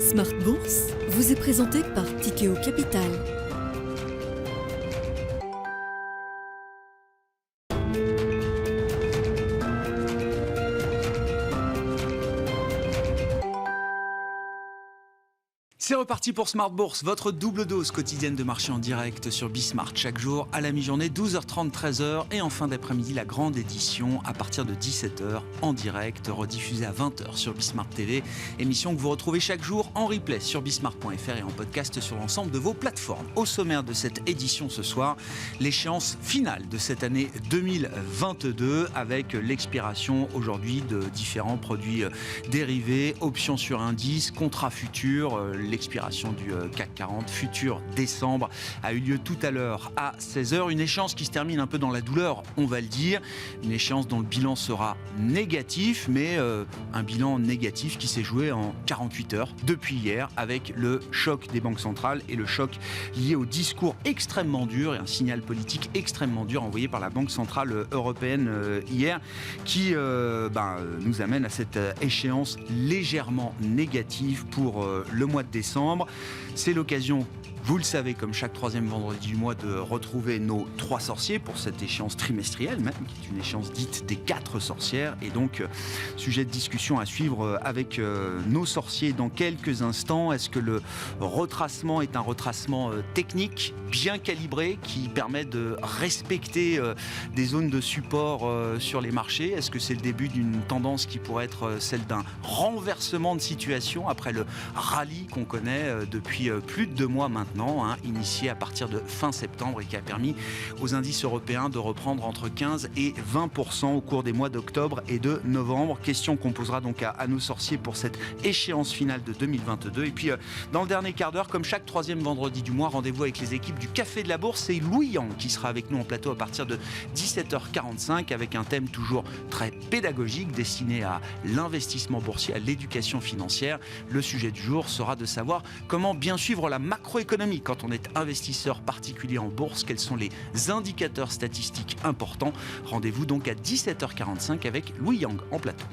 Smart Bourse vous est présenté par Tikeo Capital. C'est reparti pour Smart Bourse, votre double dose quotidienne de marché en direct sur Bismart. Chaque jour à la mi-journée, 12h30, 13h et en fin d'après-midi, la grande édition à partir de 17h en direct, rediffusée à 20h sur Bismart TV. Émission que vous retrouvez chaque jour en replay sur bismart.fr et en podcast sur l'ensemble de vos plateformes. Au sommaire de cette édition ce soir, l'échéance finale de cette année 2022 avec l'expiration aujourd'hui de différents produits dérivés, options sur indice, contrats futurs. L'expiration du CAC 40 futur décembre a eu lieu tout à l'heure à 16h. Une échéance qui se termine un peu dans la douleur, on va le dire. Une échéance dont le bilan sera négatif, mais un bilan négatif qui s'est joué en 48 heures depuis hier avec le choc des banques centrales et le choc lié au discours extrêmement dur et un signal politique extrêmement dur envoyé par la Banque Centrale Européenne hier qui nous amène à cette échéance légèrement négative pour le mois de décembre. C'est l'occasion, vous le savez, comme chaque troisième vendredi du mois, de retrouver nos 3 sorciers pour cette échéance trimestrielle même, qui est une échéance dite des 4 sorcières. Et donc, sujet de discussion à suivre avec nos sorciers dans quelques instants. Est-ce que le retracement est un retracement technique, bien calibré, qui permet de respecter des zones de support sur les marchés? Est-ce que c'est le début d'une tendance qui pourrait être celle d'un renversement de situation après le rallye qu'on connaît depuis plus de 2 mois maintenant, initié à partir de fin septembre et qui a permis aux indices européens de reprendre entre 15 et 20% au cours des mois d'octobre et de novembre. Question qu'on posera donc à nos sorciers pour cette échéance finale de 2022. Et puis dans le dernier quart d'heure, comme chaque troisième vendredi du mois, rendez-vous avec les équipes du Café de la Bourse. C'est Louis Yang qui sera avec nous en plateau à partir de 17h45 avec un thème toujours très pédagogique destiné à l'investissement boursier, à l'éducation financière. Le sujet du jour sera de savoir comment bien suivre la macroéconomie quand on est investisseur particulier en bourse. Quels sont les indicateurs statistiques importants? Rendez-vous donc à 17h45 avec Louis Yang en plateau.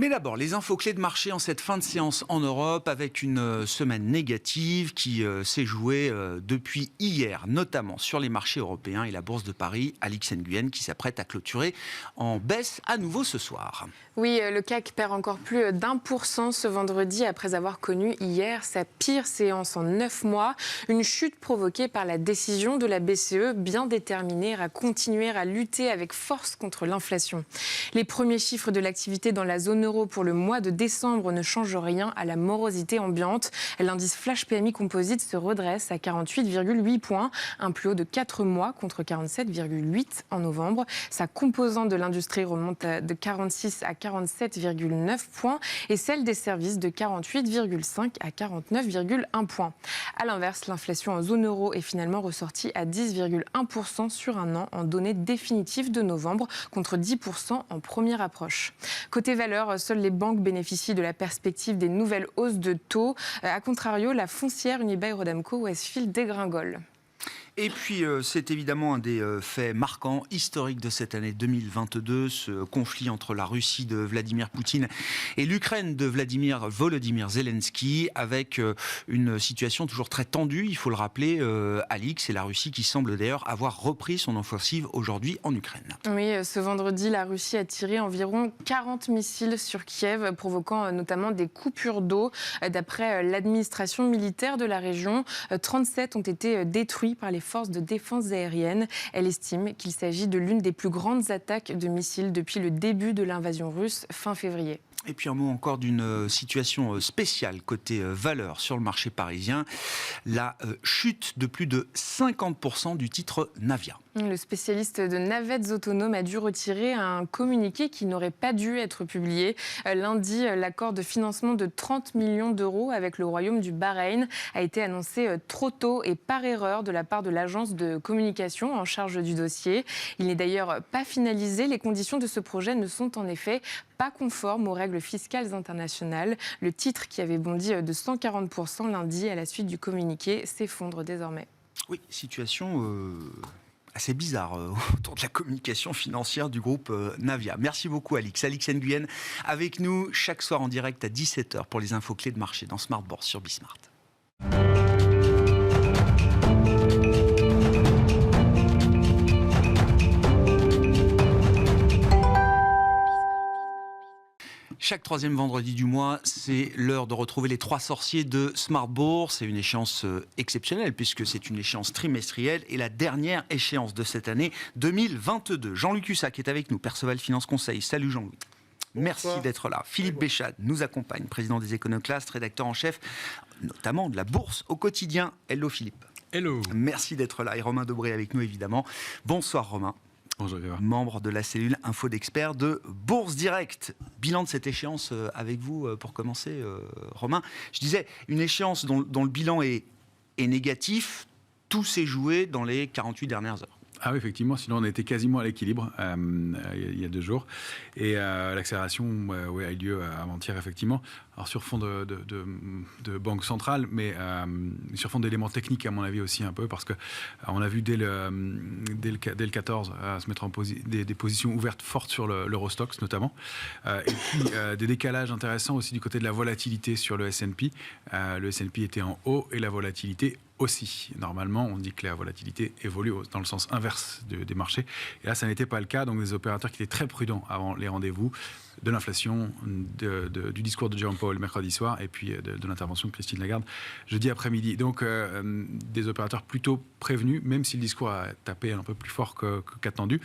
Mais d'abord, les infos clés de marché en cette fin de séance en Europe avec une semaine négative qui s'est jouée depuis hier, notamment sur les marchés européens et la Bourse de Paris, Alix Nguyen, qui s'apprête à clôturer en baisse à nouveau ce soir. Oui, le CAC perd encore plus d'1% ce vendredi après avoir connu hier sa pire séance en 9 mois. Une chute provoquée par la décision de la BCE, bien déterminée à continuer à lutter avec force contre l'inflation. Les premiers chiffres de l'activité dans la zone euro pour le mois de décembre ne change rien à la morosité ambiante. L'indice Flash PMI Composite se redresse à 48,8 points, un plus haut de 4 mois contre 47,8 en novembre. Sa composante de l'industrie remonte de 46 à 47,9 points et celle des services de 48,5 à 49,1 points. A l'inverse, l'inflation en zone euro est finalement ressortie à 10,1% sur un an en données définitives de novembre contre 10% en première approche. Côté valeur, seules les banques bénéficient de la perspective des nouvelles hausses de taux. A contrario, la foncière Unibail-Rodamco-Westfield dégringole. Et puis, c'est évidemment un des faits marquants, historiques de cette année 2022, ce conflit entre la Russie de Vladimir Poutine et l'Ukraine de Volodymyr Zelensky, avec une situation toujours très tendue, il faut le rappeler, Alix, c'est la Russie qui semble d'ailleurs avoir repris son offensive aujourd'hui en Ukraine. Oui, ce vendredi, la Russie a tiré environ 40 missiles sur Kiev, provoquant notamment des coupures d'eau. D'après l'administration militaire de la région, 37 ont été détruits par les forces de défense aérienne. Elle estime qu'il s'agit de l'une des plus grandes attaques de missiles depuis le début de l'invasion russe fin février. Et puis un mot encore d'une situation spéciale côté valeur sur le marché parisien, la chute de plus de 50% du titre Navia. Le spécialiste de navettes autonomes a dû retirer un communiqué qui n'aurait pas dû être publié. Lundi, l'accord de financement de 30 millions d'euros avec le Royaume du Bahreïn a été annoncé trop tôt et par erreur de la part de l'agence de communication en charge du dossier. Il n'est d'ailleurs pas finalisé. Les conditions de ce projet ne sont en effet pas conformes aux règles fiscales internationales. Le titre qui avait bondi de 140% lundi à la suite du communiqué s'effondre désormais. Oui, situation assez bizarre autour de la communication financière du groupe Navia. Merci beaucoup Alix. Alix Nguyen avec nous chaque soir en direct à 17h pour les infos clés de marché dans Smart Bourse sur Bismart. Chaque troisième vendredi du mois, c'est l'heure de retrouver les 3 sorciers de Smart Bourse. C'est une échéance exceptionnelle puisque c'est une échéance trimestrielle et la dernière échéance de cette année 2022. Jean-Luc Hussac est avec nous, Perceval Finance Conseil. Salut Jean-Louis. Merci d'être là. Philippe Béchade nous accompagne, président des Éconoclastes, rédacteur en chef notamment de la Bourse au quotidien. Hello Philippe. Hello. Merci d'être là. Et Romain Dobré avec nous évidemment. Bonsoir Romain. Bonjour Grégoire. Membre de la cellule Info d'experts de Bourse Direct. Bilan de cette échéance avec vous pour commencer, Romain. Je disais, une échéance dont le bilan est négatif. Tout s'est joué dans les 48 dernières heures. Ah oui, effectivement, sinon on était quasiment à l'équilibre il y a 2 jours. Et l'accélération a eu lieu avant-hier, effectivement. Alors sur fond de banque centrale, mais sur fond d'éléments techniques, à mon avis aussi un peu, parce qu'on a vu dès le 14 se mettre en des positions ouvertes fortes sur l'Eurostoxx notamment. Et puis des décalages intéressants aussi du côté de la volatilité sur le S&P. Le S&P était en haut et la volatilité aussi. Normalement, on dit que la volatilité évolue dans le sens inverse des marchés. Et là, ça n'était pas le cas. Donc, des opérateurs qui étaient très prudents avant les rendez-vous de l'inflation, du discours de Jérôme Powell mercredi soir et puis de l'intervention de Christine Lagarde jeudi après-midi. Donc, des opérateurs plutôt prévenus, même si le discours a tapé un peu plus fort qu'attendu.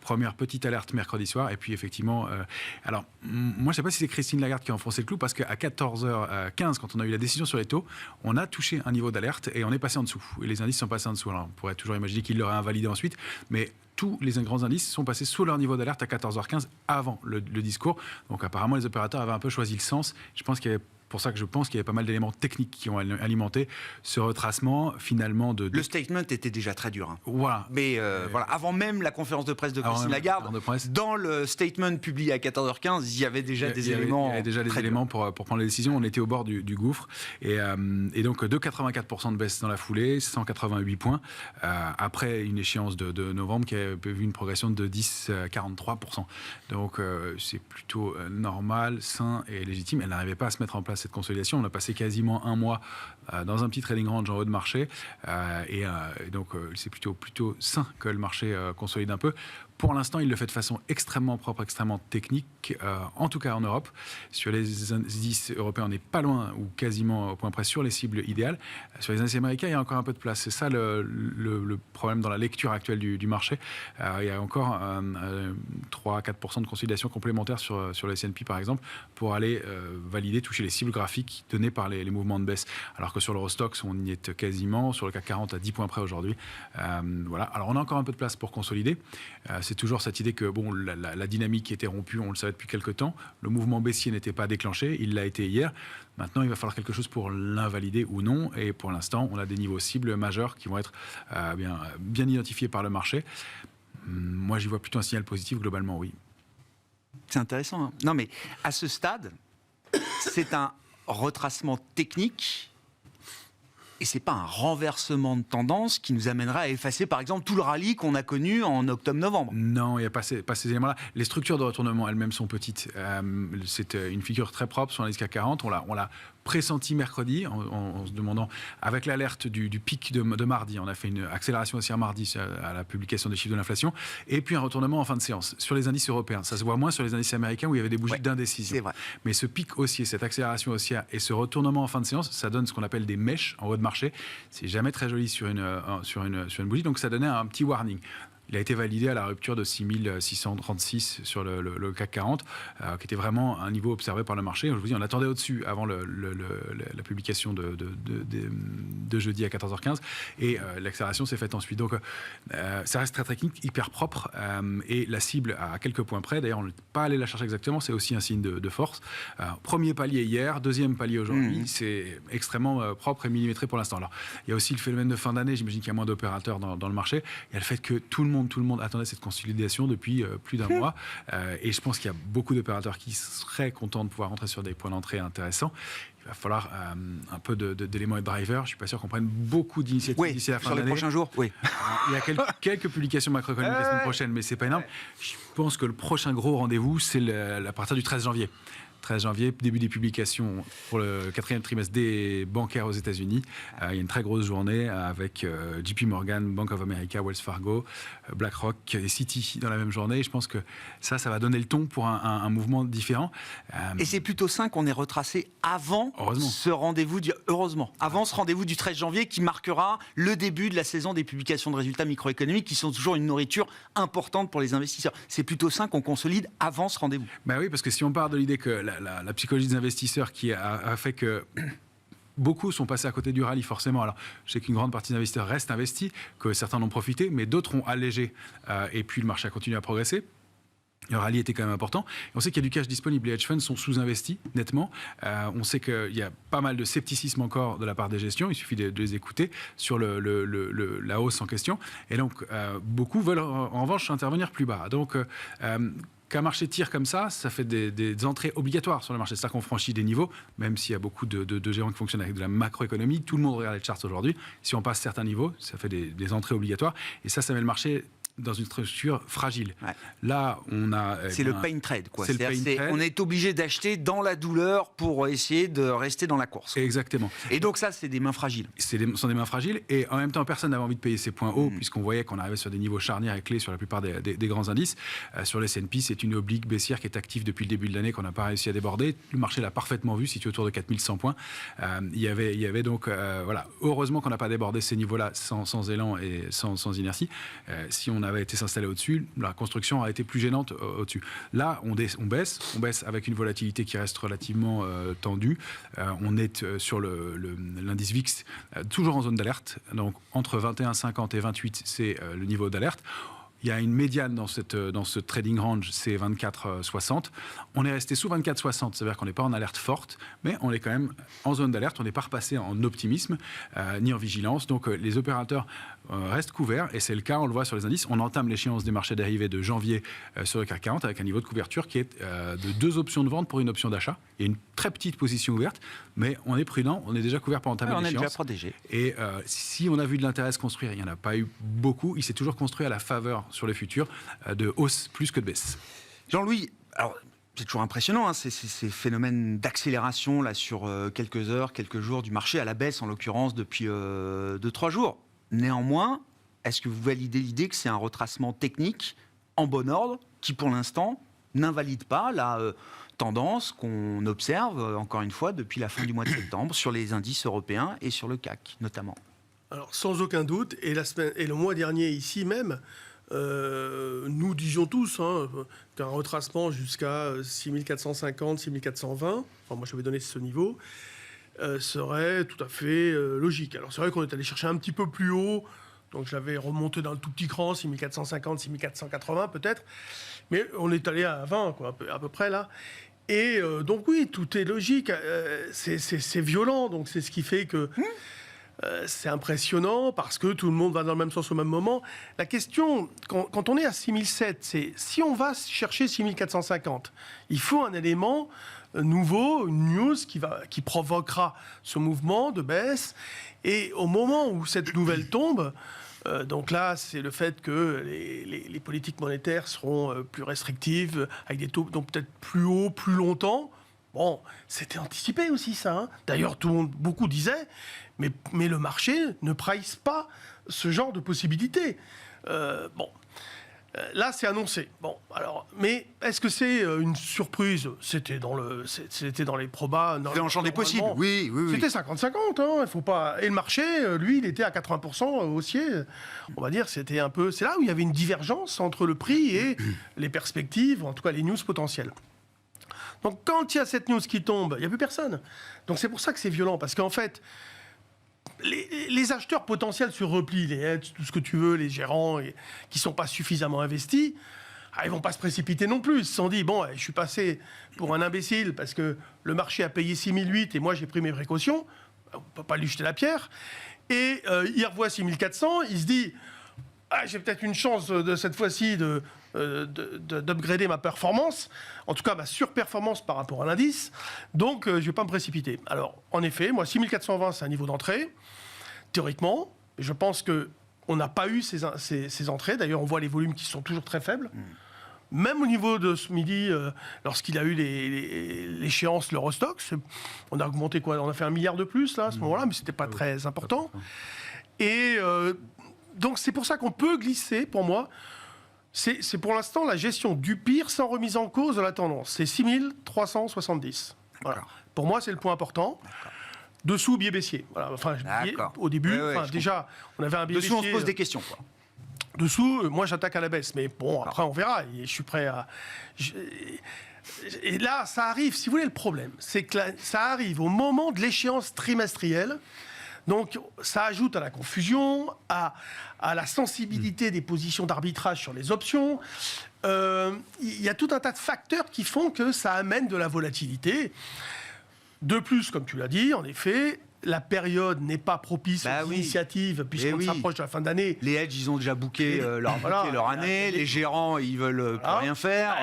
Première petite alerte mercredi soir. Et puis, effectivement, alors, moi, je ne sais pas si c'est Christine Lagarde qui a enfoncé le clou, parce qu'à 14h15, quand on a eu la décision sur les taux, on a touché un niveau d'alerte et on est passé en dessous. Et les indices sont passés en dessous. Alors, on pourrait toujours imaginer qu'il l'aurait invalidé ensuite, mais tous les grands indices sont passés sous leur niveau d'alerte à 14h15 avant le discours. Donc, apparemment, les opérateurs avaient un peu choisi le sens. Je pense qu'il y avait pour ça que je pense qu'il y avait pas mal d'éléments techniques qui ont alimenté ce retracement finalement Le statement était déjà très dur. Hein. Voilà. Mais voilà, avant même la conférence de presse de Christine Lagarde, dans le statement publié à 14h15, il y avait déjà des éléments. Il y avait déjà des éléments pour prendre les décisions. On était au bord du gouffre. Et donc 2,84% de baisse dans la foulée, 188 points, après une échéance de novembre qui a vu une progression de 10,43%. Donc c'est plutôt normal, sain et légitime. Elle n'arrivait pas à se mettre en place cette consolidation. On a passé quasiment un mois dans un petit trading range en haut de marché et donc c'est plutôt sain que le marché consolide un peu. Pour l'instant, il le fait de façon extrêmement propre, extrêmement technique, en tout cas en Europe. Sur les indices européens, on n'est pas loin ou quasiment au point près sur les cibles idéales. Sur les indices américains, il y a encore un peu de place. C'est ça le problème dans la lecture actuelle du marché. Il y a encore 3-4% de consolidation complémentaire sur le S&P, par exemple, pour aller valider, toucher les cibles graphiques données par les mouvements de baisse. Alors que sur l'Eurostoxx, on y est quasiment, sur le CAC 40 à 10 points près aujourd'hui. Voilà. Alors on a encore un peu de place pour consolider. C'est toujours cette idée que bon, la dynamique était rompue, on le savait depuis quelques temps. Le mouvement baissier n'était pas déclenché, il l'a été hier. Maintenant, il va falloir quelque chose pour l'invalider ou non. Et pour l'instant, on a des niveaux cibles majeurs qui vont être bien identifiés par le marché. Moi, j'y vois plutôt un signal positif globalement, oui. C'est intéressant. Hein. Non, mais à ce stade, c'est un retracement technique. Et ce n'est pas un renversement de tendance qui nous amènerait à effacer, par exemple, tout le rallye qu'on a connu en octobre-novembre. Non, il n'y a pas ces éléments-là. Les structures de retournement elles-mêmes sont petites. C'est une figure très propre sur l'indice CAC 40. On l'a pressenti mercredi en se demandant, avec l'alerte du pic de mardi, on a fait une accélération haussière mardi à la publication des chiffres de l'inflation, et puis un retournement en fin de séance. Sur les indices européens, ça se voit moins sur les indices américains où il y avait des bougies d'indécision. C'est vrai. Mais ce pic haussier, cette accélération haussière et ce retournement en fin de séance, ça donne ce qu'on appelle des mèches en haut de marché. C'est jamais très joli sur une bougie, donc ça donnait un petit warning. Il a été validé à la rupture de 6636 sur le CAC 40, qui était vraiment un niveau observé par le marché. Je vous dis, on attendait au-dessus avant la publication de jeudi à 14h15, et l'accélération s'est faite ensuite. Donc, ça reste très technique, hyper propre, et la cible à quelques points près. D'ailleurs, on n'est pas allé la chercher exactement, c'est aussi un signe de force. Premier palier hier, deuxième palier aujourd'hui, c'est extrêmement propre et millimétré pour l'instant. Alors, il y a aussi le phénomène de fin d'année, j'imagine qu'il y a moins d'opérateurs dans le marché. Il y a le fait que tout le monde attendait cette consolidation depuis plus d'un mois, et je pense qu'il y a beaucoup d'opérateurs qui seraient contents de pouvoir rentrer sur des points d'entrée intéressants. il va falloir un peu d'éléments de driver. Je ne suis pas sûr qu'on prenne beaucoup d'initiatives d'ici la fin de l'année. Sur les prochains jours, oui. Il y a quelques publications macroéconomiques la semaine prochaine, mais ce n'est pas énorme. Je pense que le prochain gros rendez-vous, c'est à partir du 13 janvier. 13 janvier, début des publications pour le 4e trimestre des bancaires aux États-Unis. Il y a une très grosse journée avec JP Morgan, Bank of America, Wells Fargo, BlackRock et Citi dans la même journée. Et je pense que ça va donner le ton pour un mouvement différent. Et c'est plutôt sain qu'on ait retracé avant ce rendez-vous, avant ce rendez-vous du 13 janvier qui marquera le début de la saison des publications de résultats microéconomiques qui sont toujours une nourriture importante pour les investisseurs. C'est plutôt sain qu'on consolide avant ce rendez-vous. Ben oui, parce que si on part de l'idée que la psychologie des investisseurs qui a fait que beaucoup sont passés à côté du rallye, forcément. Alors, je sais qu'une grande partie des investisseurs restent investis, que certains en ont profité, mais d'autres ont allégé. Et puis, le marché a continué à progresser. Le rallye était quand même important. Et on sait qu'il y a du cash disponible. Les hedge funds sont sous-investis, nettement. On sait qu'il y a pas mal de scepticisme encore de la part des gestions. Il suffit de les écouter sur la hausse en question. Et donc, beaucoup veulent, en revanche, intervenir plus bas. Donc, qu'un marché tire comme ça fait des entrées obligatoires sur le marché. C'est-à-dire qu'on franchit des niveaux, même s'il y a beaucoup de géants qui fonctionnent avec de la macroéconomie. Tout le monde regarde les charts aujourd'hui. Si on passe certains niveaux, ça fait des entrées obligatoires. Et ça met le marché dans une structure fragile. Ouais. Là, on a... C'est le pain trade, quoi. On est obligé d'acheter dans la douleur pour essayer de rester dans la course. Exactement. Et donc ça, c'est des mains fragiles. Ce sont des mains fragiles. Et en même temps, personne n'avait envie de payer ses points hauts, puisqu'on voyait qu'on arrivait sur des niveaux charnières et clés sur la plupart des grands indices. Sur le S&P, c'est une oblique baissière qui est active depuis le début de l'année, qu'on n'a pas réussi à déborder. Le marché l'a parfaitement vu, situé autour de 4100 points. Il y avait donc... voilà. Heureusement qu'on n'a pas débordé ces niveaux-là sans élan et sans inertie. Si on avait été s'installer au-dessus, la construction a été plus gênante au-dessus. Là, on baisse avec une volatilité qui reste relativement tendue. On est sur l'indice VIX, toujours en zone d'alerte. Donc, entre 21,50 et 28, c'est le niveau d'alerte. Il y a une médiane dans ce trading range, c'est 24,60. On est resté sous 24,60, c'est-à-dire qu'on n'est pas en alerte forte, mais on est quand même en zone d'alerte. On n'est pas repassé en optimisme ni en vigilance. Donc les opérateurs restent couverts, et c'est le cas, on le voit sur les indices. On entame l'échéance des marchés dérivés de janvier sur le CAC 40 avec un niveau de couverture qui est de 2 options de vente pour une option d'achat. Il y a une très petite position ouverte, mais on est prudent, on est déjà couvert pour entamer l'échéance. On est déjà protégé. Et si on a vu de l'intérêt se construire, il n'y en a pas eu beaucoup. Il s'est toujours construit à la faveur sur le futur, de hausse plus que de baisse. Jean-Louis, alors c'est toujours impressionnant, ces phénomènes d'accélération là, sur quelques heures, quelques jours du marché, à la baisse en l'occurrence depuis 2-3 jours. Néanmoins, est-ce que vous validez l'idée que c'est un retracement technique en bon ordre qui pour l'instant n'invalide pas la tendance qu'on observe encore une fois depuis la fin du mois de septembre sur les indices européens et sur le CAC notamment? Alors sans aucun doute, et le mois dernier ici même, nous disions tous qu'un retracement jusqu'à 6450, 6420, enfin moi j'avais donné ce niveau, serait tout à fait logique. Alors c'est vrai qu'on est allé chercher un petit peu plus haut, donc je l'avais remonté d'un tout petit cran, 6450, 6480 peut-être, mais on est allé à 20, quoi, à peu près là. Et donc oui, tout est logique, c'est violent, donc c'est ce qui fait que... c'est impressionnant parce que tout le monde va dans le même sens au même moment. La question, quand on est à 6007, c'est si on va chercher 6450, il faut un élément nouveau, une news qui provoquera ce mouvement de baisse. Et au moment où cette nouvelle tombe, donc là, c'est le fait que les politiques monétaires seront plus restrictives, avec des taux donc peut-être plus hauts, plus longtemps. Bon, c'était anticipé aussi ça. D'ailleurs, beaucoup disaient, mais le marché ne price pas ce genre de possibilités. Là, c'est annoncé. Bon, alors, mais est-ce que c'est une surprise ? C'était dans les probas. C'était dans le champ des possibles. Oui. C'était 50-50. Il faut pas. Et le marché, lui, il était à 80% haussier. On va dire, c'était un peu. C'est là où il y avait une divergence entre le prix et les perspectives, en tout cas les news potentielles. Donc, quand il y a cette news qui tombe, il n'y a plus personne. Donc, c'est pour ça que c'est violent, parce qu'en fait, les acheteurs potentiels sur repli, les hedges, tout ce que tu veux, les gérants qui ne sont pas suffisamment investis, ils ne vont pas se précipiter non plus. Ils se sont dit, bon, je suis passé pour un imbécile parce que le marché a payé 6008 et moi, j'ai pris mes précautions. On ne peut pas lui jeter la pierre. Et il revoit 6400, il se dit... j'ai peut-être une chance de cette fois-ci d'upgrader ma performance, en tout cas ma surperformance par rapport à l'indice, donc je ne vais pas me précipiter. Alors, en effet, moi, 6420, c'est un niveau d'entrée, théoriquement, je pense qu'on n'a pas eu ces entrées, d'ailleurs on voit les volumes qui sont toujours très faibles. Même au niveau de ce midi, lorsqu'il a eu l'échéance, l'Eurostoxx, on a augmenté quoi ? On a fait 1 milliard de plus là, à ce moment-là, mais ce n'était pas très important. Et donc c'est pour ça qu'on peut glisser, pour moi, c'est pour l'instant la gestion du pire sans remise en cause de la tendance. C'est 6370. Voilà. Pour moi, c'est le point important. Dessous, biais baissier. Voilà. Enfin, au début, déjà, on avait un biais baissier. Dessous, on se pose des questions, quoi. Dessous, moi j'attaque à la baisse, mais bon, après on verra, et je suis prêt à... Et là, ça arrive, si vous voulez, le problème, c'est que ça arrive au moment de l'échéance trimestrielle, donc ça ajoute à la confusion, à la sensibilité des positions d'arbitrage sur les options. Il y a tout un tas de facteurs qui font que ça amène de la volatilité. De plus, comme tu l'as dit, en effet... La période n'est pas propice aux initiatives, puisqu'on s'approche de la fin d'année. Les hedges, ils ont déjà booké leur année. Les gérants, ils veulent plus rien faire.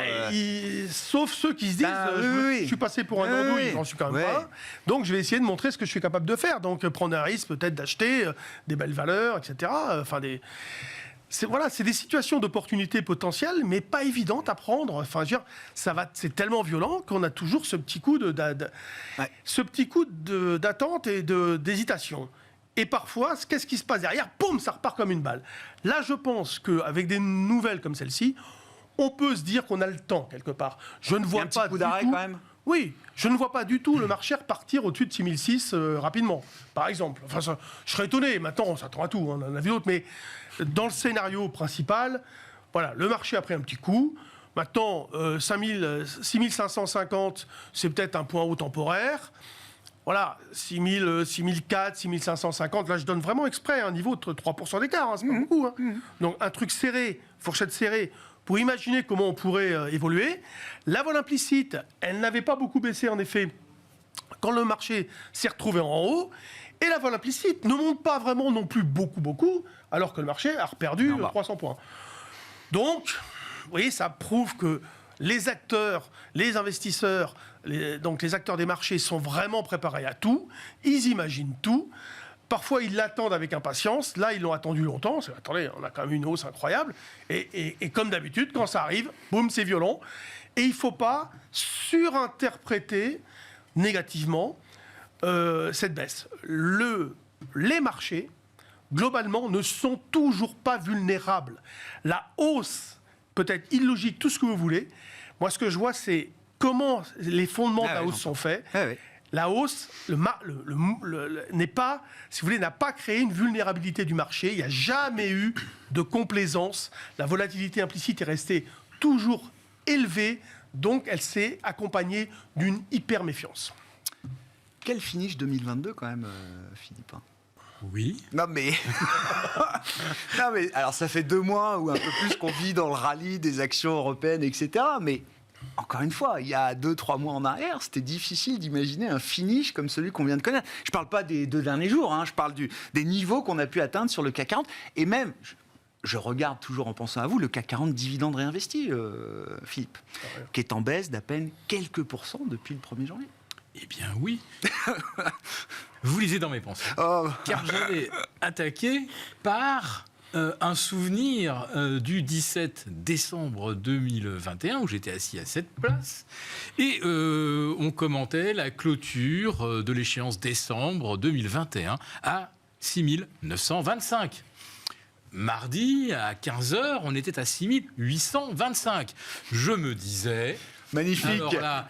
Sauf ceux qui se disent je suis passé pour un andouille, j'en suis quand même pas. Donc, je vais essayer de montrer ce que je suis capable de faire. Donc, prendre un risque peut-être d'acheter des belles valeurs, etc. C'est des situations d'opportunité potentielles, mais pas évidentes à prendre. Enfin, je veux dire, c'est tellement violent qu'on a toujours ce petit coup d'attente et d'hésitation. Et parfois, qu'est-ce qui se passe derrière ? Poum, ça repart comme une balle. Là, je pense qu'avec des nouvelles comme celle-ci, on peut se dire qu'on a le temps, quelque part. Je ne vois pas coup d'arrêt quand même. Oui, je ne vois pas du tout le marché repartir au-dessus de 6006 rapidement, par exemple. Enfin, je serais étonné. Maintenant, on s'attend à tout. On en a vu d'autres, mais dans le scénario principal, voilà, le marché a pris un petit coup. Maintenant, 6550, c'est peut-être un point haut temporaire. Voilà, 6004, 6550, là je donne vraiment exprès un niveau de 3% d'écart, c'est pas beaucoup. Donc un truc serré, fourchette serrée, pour imaginer comment on pourrait évoluer. La vol implicite, elle n'avait pas beaucoup baissé en effet quand le marché s'est retrouvé en haut. Et la vol implicite ne monte pas vraiment non plus beaucoup, alors que le marché a reperdu 300 points. Donc, vous voyez, ça prouve que les acteurs, les investisseurs, donc les acteurs des marchés sont vraiment préparés à tout, ils imaginent tout. Parfois, ils l'attendent avec impatience. Là, ils l'ont attendu longtemps. Attendez, on a quand même une hausse incroyable. Et comme d'habitude, quand ça arrive, boum, c'est violent. Et il ne faut pas surinterpréter négativement cette baisse. Les marchés, globalement, ne sont toujours pas vulnérables. La hausse peut être illogique, tout ce que vous voulez. Moi, ce que je vois, c'est comment les fondements de la hausse sont faits. La hausse n'est pas, si vous voulez, n'a pas créé une vulnérabilité du marché. Il n'y a jamais eu de complaisance. La volatilité implicite est restée toujours élevée. Donc, elle s'est accompagnée d'une hyper-méfiance. Quel finish 2022 quand même, Philippe ? Oui. Non mais... alors ça fait 2 mois ou un peu plus qu'on vit dans le rallye des actions européennes, etc. Mais encore une fois, il y a 2-3 mois en arrière, c'était difficile d'imaginer un finish comme celui qu'on vient de connaître. Je ne parle pas des 2 derniers jours, je parle des niveaux qu'on a pu atteindre sur le CAC 40. Et même, je regarde toujours en pensant à vous, le CAC 40 dividende réinvesti, Philippe, qui est en baisse d'à peine quelques pourcents depuis le 1er janvier. Eh bien oui. Vous lisez dans mes pensées. Car j'avais attaqué par un souvenir du 17 décembre 2021, où j'étais assis à cette place, et on commentait la clôture de l'échéance décembre 2021 à 6925. Mardi, à 15h, on était à 6825. Je me disais... Magnifique. Alors là,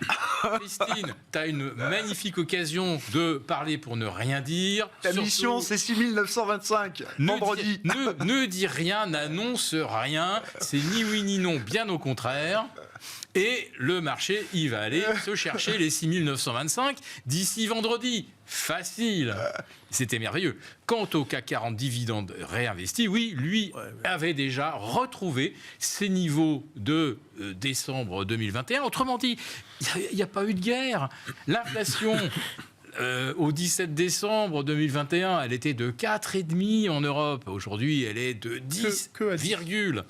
Christine, tu as une magnifique occasion de parler pour ne rien dire. Ta mission, c'est 6925, vendredi. Ne dis rien, n'annonce rien. C'est ni oui ni non, bien au contraire. Et le marché, il va aller se chercher les 6925 d'ici vendredi. Facile. C'était merveilleux. Quant au CAC 40 dividende réinvesti, oui, lui avait déjà retrouvé ses niveaux de décembre 2021. Autrement dit, il n'y a pas eu de guerre. L'inflation Au 17 décembre 2021, elle était de 4,5 en Europe. Aujourd'hui, elle est de 10, virgule.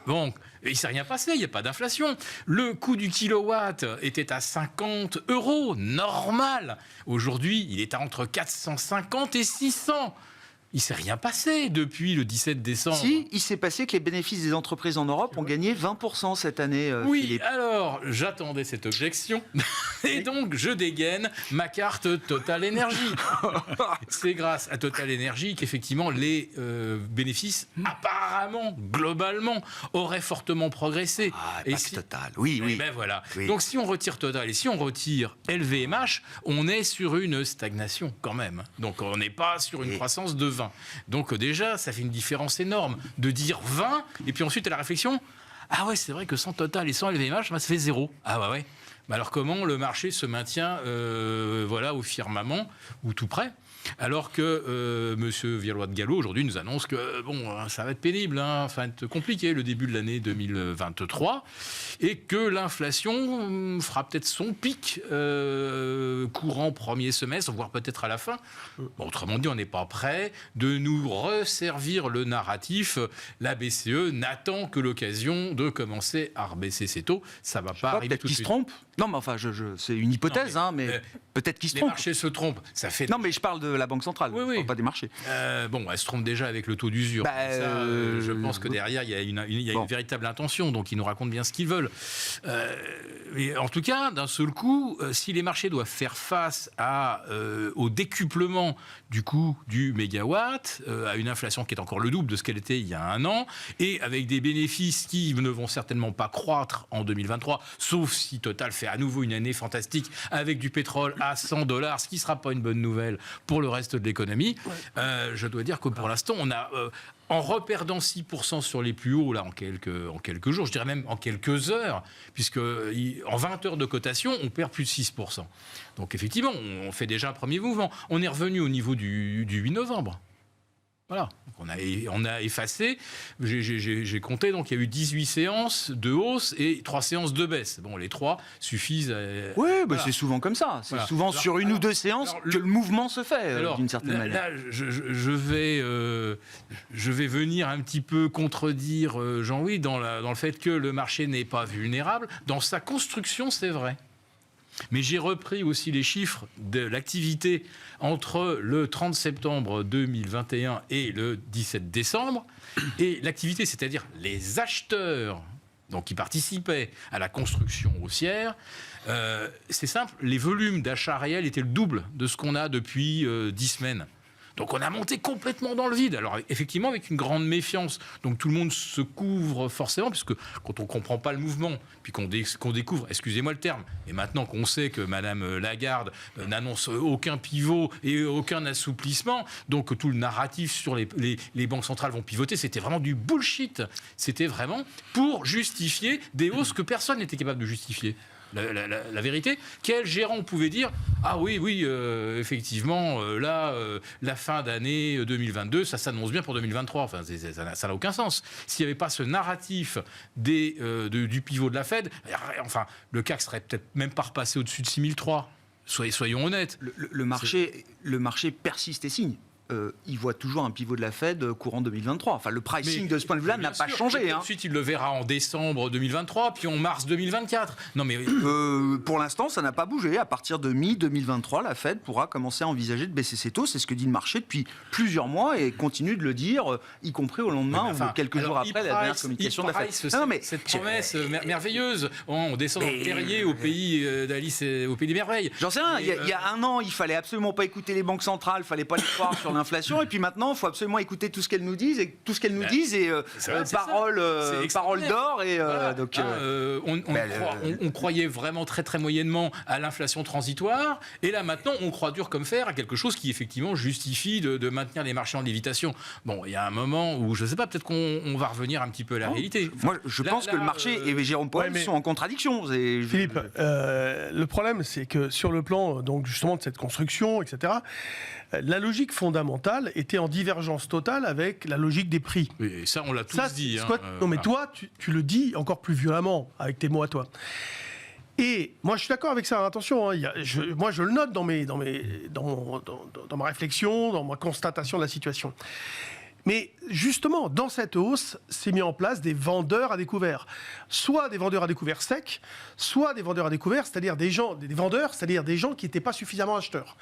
Bon, il ne s'est rien passé, il n'y a pas d'inflation. Le coût du kilowatt était à 50 €, normal. Aujourd'hui, il est à entre 450 et 600. Il ne s'est rien passé depuis le 17 décembre. Si, il s'est passé que les bénéfices des entreprises en Europe ont gagné 20% cette année, oui, Philippe. alors, j'attendais cette objection. Et donc, je dégaine ma carte Total Energy. C'est grâce à Total Energy qu'effectivement, les bénéfices, apparemment, globalement, auraient fortement progressé. Ah, et si... Total, oui, oui. Ben voilà. Oui. Donc, si on retire Total et si on retire LVMH, on est sur une stagnation quand même. Donc, on n'est pas sur une croissance de 20. Donc déjà, ça fait une différence énorme de dire 20, et puis ensuite à la réflexion, ah ouais, c'est vrai que sans Total et sans LVMH, ça fait 0. Ah bah ouais. Mais alors comment le marché se maintient voilà, au firmament, ou tout près ? Alors que M. Villeroy de Galhau, aujourd'hui, nous annonce que bon, ça va être pénible, hein, ça va être compliqué le début de l'année 2023, et que l'inflation fera peut-être son pic courant premier semestre, voire peut-être à la fin. Bon, autrement dit, on n'est pas prêt de nous resservir le narratif. La BCE n'attend que l'occasion de commencer à rebaisser ses taux. Ça ne va pas arriver tout de suite. Peut-être qu'ils se trompent. Non, mais enfin, c'est une hypothèse, mais peut-être qu'ils se trompent. Les marchés se trompent. Ça fait... Non, mais je parle de la Banque centrale, oui. pas des marchés. Bon, elle se trompe déjà avec le taux d'usure. Je pense que derrière, il y a une véritable intention. Donc, ils nous racontent bien ce qu'ils veulent. Mais en tout cas, d'un seul coup, si les marchés doivent faire face au décuplement du coût du mégawatt, à une inflation qui est encore le double de ce qu'elle était il y a un an, et avec des bénéfices qui ne vont certainement pas croître en 2023, sauf si Total fait à nouveau une année fantastique avec du pétrole à $100, ce qui ne sera pas une bonne nouvelle pour le reste de l'économie. Je dois dire que pour l'instant, on a... en reperdant 6% sur les plus hauts là, en quelques jours, je dirais même en quelques heures, puisque en 20 heures de cotation, on perd plus de 6%. Donc effectivement, on fait déjà un premier mouvement. On est revenu au niveau du 8 novembre. Voilà, donc on a effacé, j'ai compté, donc il y a eu 18 séances de hausse et 3 séances de baisse. Bon, les 3 suffisent. Oui, voilà. C'est souvent comme ça. C'est souvent sur une ou deux séances que le mouvement se fait, d'une certaine manière. Là, je vais venir un petit peu contredire Jean-Louis dans le fait que le marché n'est pas vulnérable. Dans sa construction, c'est vrai. Mais j'ai repris aussi les chiffres de l'activité entre le 30 septembre 2021 et le 17 décembre. Et l'activité, c'est-à-dire les acheteurs donc, qui participaient à la construction haussière, c'est simple, les volumes d'achat réels étaient le double de ce qu'on a depuis 10 semaines. Donc on a monté complètement dans le vide. Alors effectivement avec une grande méfiance. Donc tout le monde se couvre forcément, puisque quand on ne comprend pas le mouvement, puis qu'on découvre, excusez-moi le terme, et maintenant qu'on sait que Madame Lagarde n'annonce aucun pivot et aucun assouplissement, donc tout le narratif sur les banques centrales vont pivoter, c'était vraiment du bullshit. C'était vraiment pour justifier des hausses que personne n'était capable de justifier. La vérité, quel gérant pouvait dire « Ah oui, effectivement, la fin d'année 2022, ça s'annonce bien pour 2023 ». Enfin, ça n'a aucun sens. S'il n'y avait pas ce narratif du pivot de la Fed, enfin, le CAC serait peut-être même pas repassé au-dessus de 6003. Soyons honnêtes. Le marché persiste et signe. Il voit toujours un pivot de la Fed courant 2023. Enfin, le pricing de ce point de vue-là n'a pas changé. Ensuite, il le verra en décembre 2023, puis en mars 2024. Non, mais pour l'instant, ça n'a pas bougé. À partir de mi-2023, la Fed pourra commencer à envisager de baisser ses taux. C'est ce que dit le marché depuis plusieurs mois et continue de le dire, y compris au lendemain ou quelques jours après la dernière communication de la Fed. Cette promesse merveilleuse, on descend dans le terrier au pays d'Alice, au pays des merveilles. J'en sais rien. Il y a un an, il fallait absolument pas écouter les banques centrales, il fallait pas les croire sur l'inflation, et puis maintenant il faut absolument écouter tout ce qu'elles nous disent, et tout ce qu'elles nous disent est parole d'or, et voilà. donc on croyait vraiment très très moyennement à l'inflation transitoire, et là maintenant on croit dur comme fer à quelque chose qui effectivement justifie de maintenir les marchés en lévitation. Bon, il y a un moment où je sais pas, peut-être qu'on va revenir un petit peu à la réalité. Moi je pense que le marché et Jérôme Powell sont en contradiction. Philippe, le problème c'est que sur le plan donc justement de cette construction, etc., la logique fondamentale était en divergence totale avec la logique des prix. Oui, et ça, on l'a tous dit. Non, mais toi, tu le dis encore plus violemment avec tes mots à toi. Et moi, je suis d'accord avec ça. Attention, hein, moi, je le note dans ma réflexion, dans ma constatation de la situation. Mais justement, dans cette hausse, s'est mis en place des vendeurs à découvert. Soit des vendeurs à découvert secs, soit des vendeurs à découvert, c'est-à-dire des vendeurs, c'est-à-dire des gens qui n'étaient pas suffisamment acheteurs.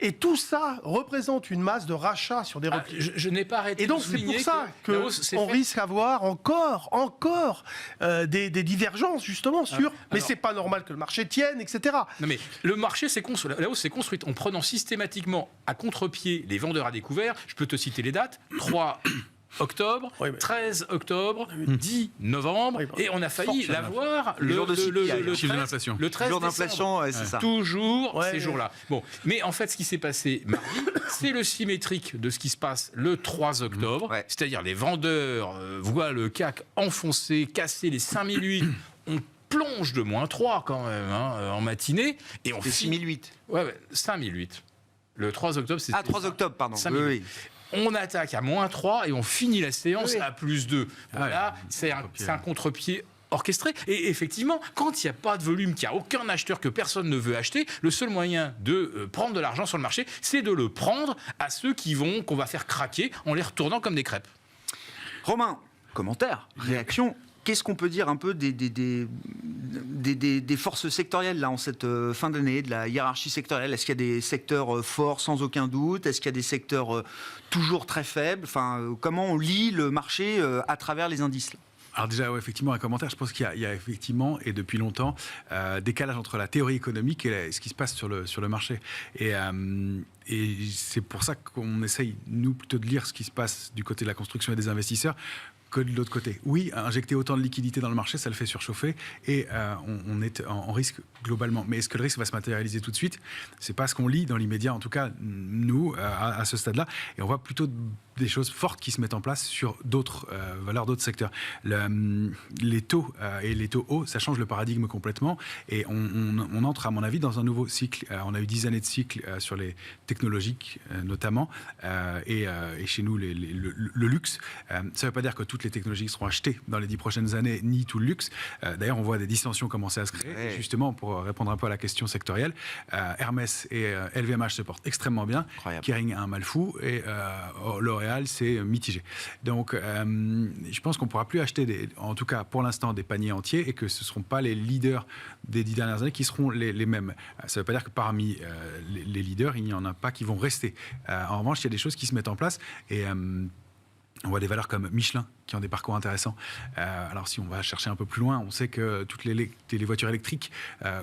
Et tout ça représente une masse de rachats sur des replis. Je n'ai pas arrêté. Et donc c'est pour ça qu'on risque d'avoir encore des divergences justement sur. Mais c'est pas normal que le marché tienne, etc. Non mais le marché la hausse s'est construite en prenant systématiquement à contre-pied les vendeurs à découvert. Je peux te citer les dates. 3 octobre, 13 octobre, 10 novembre, et on a failli l'avoir le jour de l'inflation. Le 13 jour d'inflation, c'est ça. Toujours ces jours-là. Bon, mais en fait, ce qui s'est passé mardi, c'est le symétrique de ce qui se passe le 3 octobre, c'est-à-dire les vendeurs voient le CAC enfoncer, casser les 5008, on plonge de -3 quand même en matinée, et on fait 6008. Ouais, 5008. Le 3 octobre, c'est 3 octobre, pardon. Oui. On attaque à -3 et on finit la séance à +2. Voilà, c'est un contre-pied orchestré. Et effectivement, quand il n'y a pas de volume, qu'il n'y a aucun acheteur, que personne ne veut acheter, le seul moyen de prendre de l'argent sur le marché, c'est de le prendre à ceux qu'on va faire craquer en les retournant comme des crêpes. Romain, commentaire, réaction. Qu'est-ce qu'on peut dire un peu des forces sectorielles là, en cette fin d'année, de la hiérarchie sectorielle? Est-ce qu'il y a des secteurs forts sans aucun doute? Est-ce qu'il y a des secteurs toujours très faibles? Enfin, comment on lit le marché à travers les indices là? Alors déjà, effectivement, un commentaire. Je pense qu'il y a effectivement, et depuis longtemps, décalage entre la théorie économique et ce qui se passe sur le marché. Et c'est pour ça qu'on essaye, nous, plutôt de lire ce qui se passe du côté de la construction et des investisseurs que de l'autre côté. Oui, injecter autant de liquidités dans le marché, ça le fait surchauffer et on est en risque globalement. Mais est-ce que le risque va se matérialiser tout de suite? C'est pas ce qu'on lit dans l'immédiat, en tout cas, nous, à ce stade-là. Et on voit plutôt des choses fortes qui se mettent en place sur d'autres valeurs, d'autres secteurs. Les taux et les taux hauts, ça change le paradigme complètement. Et on entre, à mon avis, dans un nouveau cycle. On a eu 10 années de cycle sur les technologiques, notamment, et chez nous, le luxe. Ça ne veut pas dire que toutes les technologies seront achetées dans les 10 prochaines années, ni tout le luxe. D'ailleurs, on voit des dissensions commencer à se créer, justement, pour répondre un peu à la question sectorielle. Hermès et LVMH se portent extrêmement bien. Kering a un mal fou, et L'Oréal, c'est mitigé. Donc, je pense qu'on ne pourra plus acheter, en tout cas pour l'instant, des paniers entiers, et que ce ne seront pas les leaders des 10 dernières années qui seront les mêmes. Ça ne veut pas dire que parmi les leaders, il n'y en a pas qui vont rester. En revanche, il y a des choses qui se mettent en place, et on voit des valeurs comme Michelin qui ont des parcours intéressants. Alors si on va chercher un peu plus loin, on sait que toutes les voitures électriques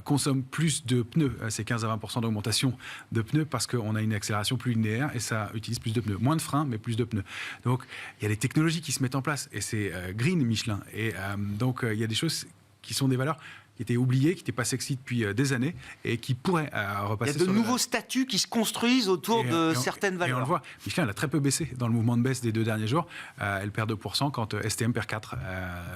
consomment plus de pneus. C'est 15 à 20% d'augmentation de pneus parce qu'on a une accélération plus linéaire et ça utilise plus de pneus. Moins de freins, mais plus de pneus. Donc il y a des technologies qui se mettent en place et c'est green Michelin. Et donc il y a des choses qui sont des valeurs qui étaient oubliées, qui n'étaient pas sexy depuis des années et qui pourraient repasser. Il y a de nouveaux statuts qui se construisent autour de certaines valeurs. Et on le voit, Michelin, elle a très peu baissé dans le mouvement de baisse des 2 derniers jours. Elle perd 2% quand STM perd 4%,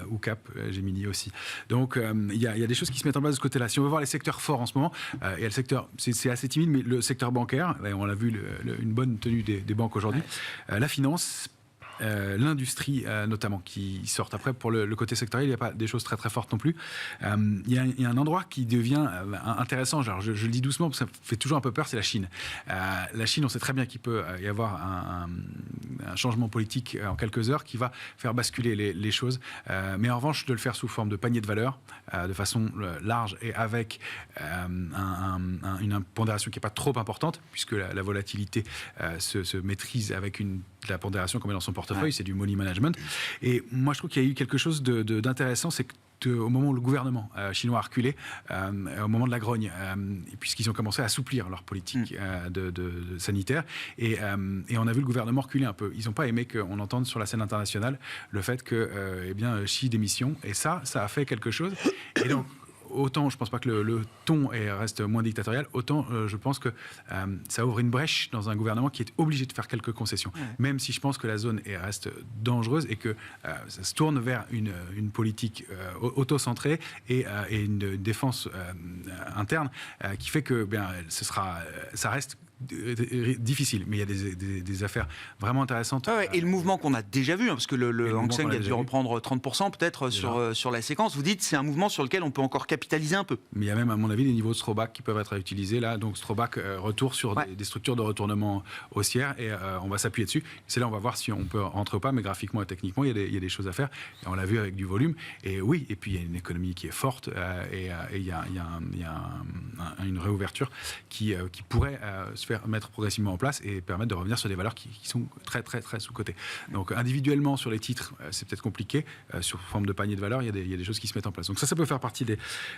ou Cap, Gemini aussi. Donc il y a des choses qui se mettent en place de ce côté-là. Si on veut voir les secteurs forts en ce moment, il y a le secteur, c'est assez timide, mais le secteur bancaire, on a vu une bonne tenue des banques aujourd'hui, la finance, l'industrie notamment qui sortent. Après, pour le côté sectoriel, il n'y a pas des choses très très fortes non plus. Il y a un endroit qui devient intéressant, genre, je le dis doucement parce que ça fait toujours un peu peur, c'est la Chine. La Chine, on sait très bien qu'il peut y avoir un changement politique en quelques heures qui va faire basculer les choses, mais en revanche de le faire sous forme de panier de valeurs de façon large et avec une pondération qui n'est pas trop importante puisque la volatilité se maîtrise avec la pondération qu'on met dans son portefeuille, c'est du money management. Et moi, je trouve qu'il y a eu quelque chose d'intéressant, c'est qu'au moment où le gouvernement chinois a reculé, au moment de la grogne, puisqu'ils ont commencé à assouplir leur politique sanitaire, et on a vu le gouvernement reculer un peu. Ils n'ont pas aimé qu'on entende sur la scène internationale le fait que Xi démissionne, et ça a fait quelque chose. Et donc, autant je ne pense pas que le ton reste moins dictatorial, autant je pense que ça ouvre une brèche dans un gouvernement qui est obligé de faire quelques concessions. Même si je pense que la zone reste dangereuse et que ça se tourne vers une politique auto-centrée et une défense interne qui fait que ça reste difficile, mais il y a des affaires vraiment intéressantes. Et le mouvement qu'on a déjà vu, parce que le Hang Seng a dû vu. reprendre 30% peut-être sur la séquence, vous dites c'est un mouvement sur lequel on peut encore capitaliser un peu. Mais il y a même, à mon avis, des niveaux de throwback qui peuvent être utilisés là. Donc throwback, retour sur des structures de retournement haussière, et on va s'appuyer dessus. C'est là on va voir si on peut rentrer ou pas, mais graphiquement et techniquement, il y a des choses à faire. Et on l'a vu avec du volume. Et oui, et puis il y a une économie qui est forte, et il y a une réouverture qui pourrait se faire mettre progressivement en place et permettre de revenir sur des valeurs qui sont très très très sous-cotées. Donc individuellement sur les titres, c'est peut-être compliqué. Sur forme de panier de valeurs, il y a des choses qui se mettent en place. Donc ça peut faire partie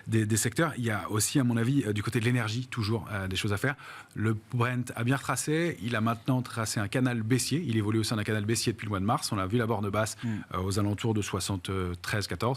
des secteurs. Il y a aussi, à mon avis, du côté de l'énergie, toujours des choses à faire. Le Brent a bien retracé. Il a maintenant tracé un canal baissier. Il évolue au sein d'un canal baissier depuis le mois de mars. On a vu la borne basse aux alentours de 73-14.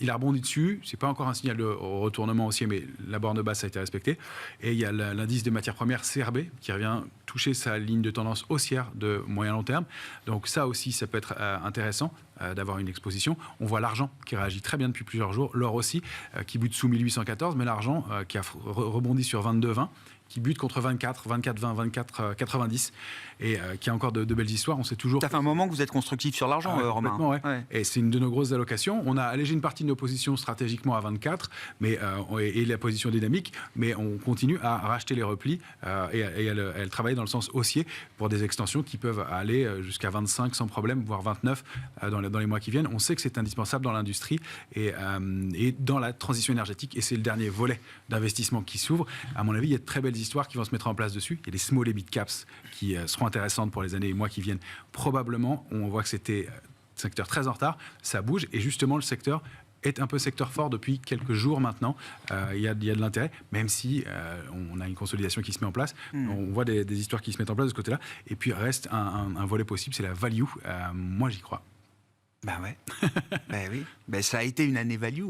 Il a rebondi dessus. C'est pas encore un signal de retournement haussier, mais la borne basse a été respectée. Et il y a l'indice des matières premières CRB qui revient toucher sa ligne de tendance haussière de moyen-long terme. Donc ça aussi, ça peut être intéressant d'avoir une exposition. On voit l'argent qui réagit très bien depuis plusieurs jours, l'or aussi, qui bute sous 1814, mais l'argent qui a rebondi sur 22,20, qui bute contre 24, 24,20, 24, 90, et qui a encore de belles histoires. On sait toujours. Ça fait un moment que vous êtes constructif sur l'argent, Romain. Ouais. Et c'est une de nos grosses allocations. On a allégé une partie de nos positions stratégiquement à 24, et la position dynamique, mais on continue à racheter les replis, et elle travaille dans le sens haussier pour des extensions qui peuvent aller jusqu'à 25 sans problème, voire 29 dans les mois qui viennent. On sait que c'est indispensable dans l'industrie et dans la transition énergétique, et c'est le dernier volet d'investissement qui s'ouvre. À mon avis, il y a de très belles histoires qui vont se mettre en place dessus. Il y a des small et mid caps qui seront intéressantes pour les années et mois qui viennent. Probablement, on voit que c'était un secteur très en retard. Ça bouge, et justement, le secteur est un peu secteur fort depuis quelques jours maintenant. Il y a de l'intérêt, même si on a une consolidation qui se met en place. On voit des histoires qui se mettent en place de ce côté-là. Et puis reste un volet possible, c'est la value. Moi, j'y crois. Ben ouais, ben oui. Ben ça a été une année value,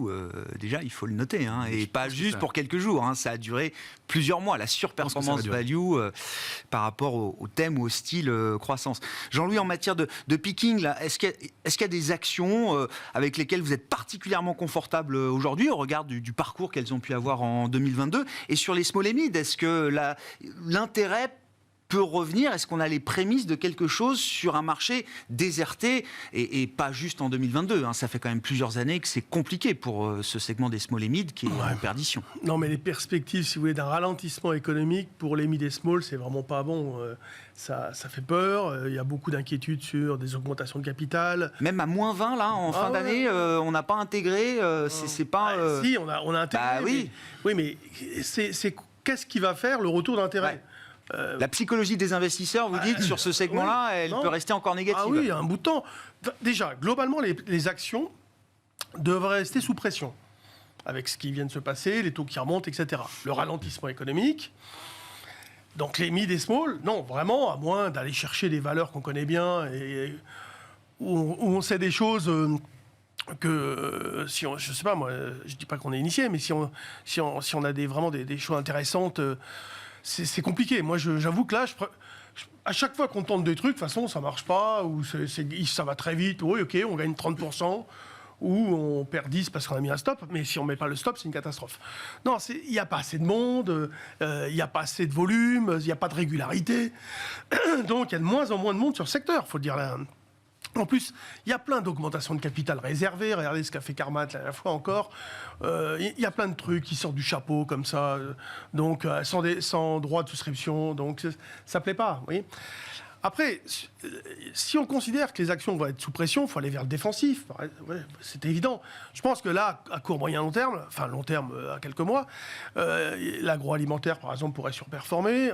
déjà, il faut le noter, hein, et pas juste pour quelques jours, hein, ça a duré plusieurs mois, la surperformance value par rapport au thème ou au style croissance. Jean-Louis, en matière de picking, là, est-ce qu'il y a des actions avec lesquelles vous êtes particulièrement confortable aujourd'hui, au regard du parcours qu'elles ont pu avoir en 2022, et sur les small et mid, est-ce que l'intérêt peut revenir? Est-ce qu'on a les prémices de quelque chose sur un marché déserté, et pas juste en 2022, hein, ça fait quand même plusieurs années que c'est compliqué pour ce segment des small et mid qui est en perdition. Non, mais les perspectives, si vous voulez, d'un ralentissement économique pour les mid et small, c'est vraiment pas bon. Ça fait peur. Il y a beaucoup d'inquiétudes sur des augmentations de capital. Même à moins 20, là, en fin d'année, on n'a pas intégré. C'est pas. Si, on a intégré. Bah, oui. Mais qu'est-ce qui va faire le retour d'intérêt? La psychologie des investisseurs, vous dites, sur ce segment-là, elle peut rester encore négative. Ah oui, un bout de temps. Déjà, globalement, les actions devraient rester sous pression, avec ce qui vient de se passer, les taux qui remontent, etc. Le ralentissement économique. Donc les mid et small, non, vraiment, à moins d'aller chercher des valeurs qu'on connaît bien, et où on sait des choses que, je sais pas, moi, je dis pas qu'on est initié, mais si on a vraiment des choses intéressantes, c'est compliqué. Moi, j'avoue que là, à chaque fois qu'on tente des trucs, de toute façon, ça marche pas, ou ça va très vite. Oui, ok, on gagne 30%, ou on perd 10 parce qu'on a mis un stop. Mais si on met pas le stop, c'est une catastrophe. Non, il n'y a pas assez de monde, il n'y a pas assez de volume, il n'y a pas de régularité. Donc, il y a de moins en moins de monde sur le secteur, il faut le dire là. En plus, il y a plein d'augmentations de capital réservées. Regardez ce qu'a fait Carmat la dernière fois encore. Il y a plein de trucs qui sortent du chapeau comme ça, donc sans droit de souscription. Donc ça ne plaît pas. Vous voyez. Après, si on considère que les actions vont être sous pression, il faut aller vers le défensif. Ouais, c'est évident. Je pense que là, à court, moyen, long terme, enfin long terme, à quelques mois, l'agroalimentaire, par exemple, pourrait surperformer,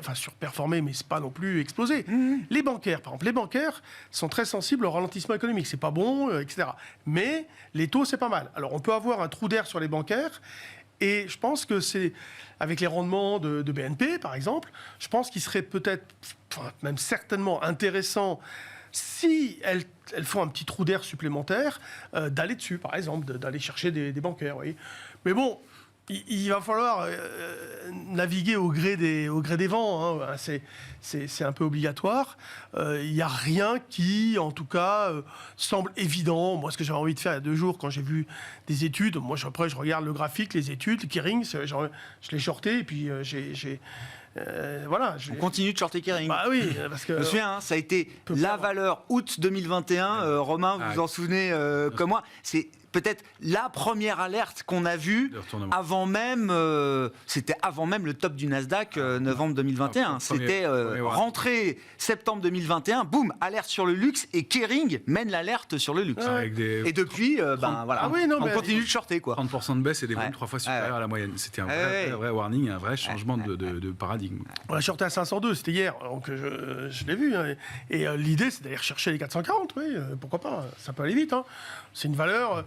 mais c'est pas non plus exploser. Les bancaires, par exemple, sont très sensibles au ralentissement économique. C'est pas bon, etc. Mais les taux, c'est pas mal. Alors, on peut avoir un trou d'air sur les bancaires. Et je pense que c'est, avec les rendements de BNP, par exemple, je pense qu'il serait peut-être, même certainement intéressant, si elles font un petit trou d'air supplémentaire, d'aller dessus, par exemple, d'aller chercher des bancaires. Oui. Mais bon, il va falloir naviguer au gré des vents. Hein. C'est un peu obligatoire. Il n'y a rien qui, en tout cas, semble évident. Moi, ce que j'avais envie de faire il y a 2 jours, quand j'ai vu des études, moi, après, je regarde le graphique, les études, le Kering, je l'ai shorté, et puis Voilà. On continue de shorter Kering. Bah oui, parce que... Je me souviens, ça a été la valeur août 2021. Romain, vous vous en souvenez comme moi. C'est peut-être la première alerte qu'on a vue avant même, c'était avant même le top du Nasdaq novembre 2021. C'était rentrée septembre 2021, boum, alerte sur le luxe et Kering mène l'alerte sur le luxe. Et depuis, voilà, on continue de shorter quoi. 30% de baisse et des volumes 3 fois supérieurs à la moyenne. C'était un vrai warning, un vrai changement de paradigme. On a shorté à 502, c'était hier, donc je l'ai vu. Hein. Et l'idée, c'est d'aller chercher les 440, oui, pourquoi pas, ça peut aller vite. Hein. C'est une valeur...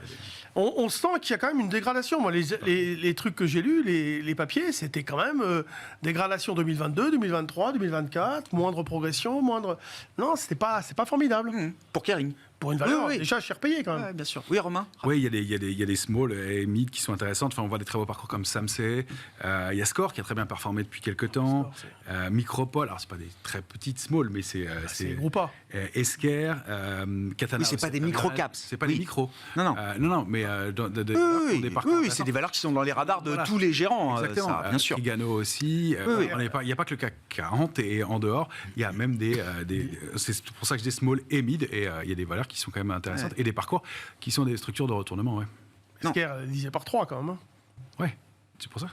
On sent qu'il y a quand même une dégradation. Moi, les trucs que j'ai lus, les papiers, c'était quand même dégradation 2022, 2023, 2024, moindre progression, moindre... Non, c'est pas formidable. Pour Kering. Pour une valeur déjà cher payée quand même. Ouais, bien sûr. Oui, Romain. Oui, il y a des small et mid qui sont intéressantes. Enfin, on voit des très beaux parcours comme Samsey. Il y a Score qui a très bien performé depuis quelques temps. Micropole, alors c'est pas des très petites small, mais c'est Groupa. Esker, Katana. Oui, c'est pas des micro-caps. C'est pas des micros. Non, mais des parcours. Oui, c'est des valeurs qui sont dans les radars de tous les gérants. Exactement. Ça, bien sûr. Trigano aussi. Il n'y a pas que le CAC 40 et en dehors, il y a même des c'est pour ça que je dis small et mid et il y a des valeurs qui sont quand même intéressantes et des parcours qui sont des structures de retournement. Ouais. Esker, elle disait par 3 quand même. Hein. Ouais, c'est pour ça.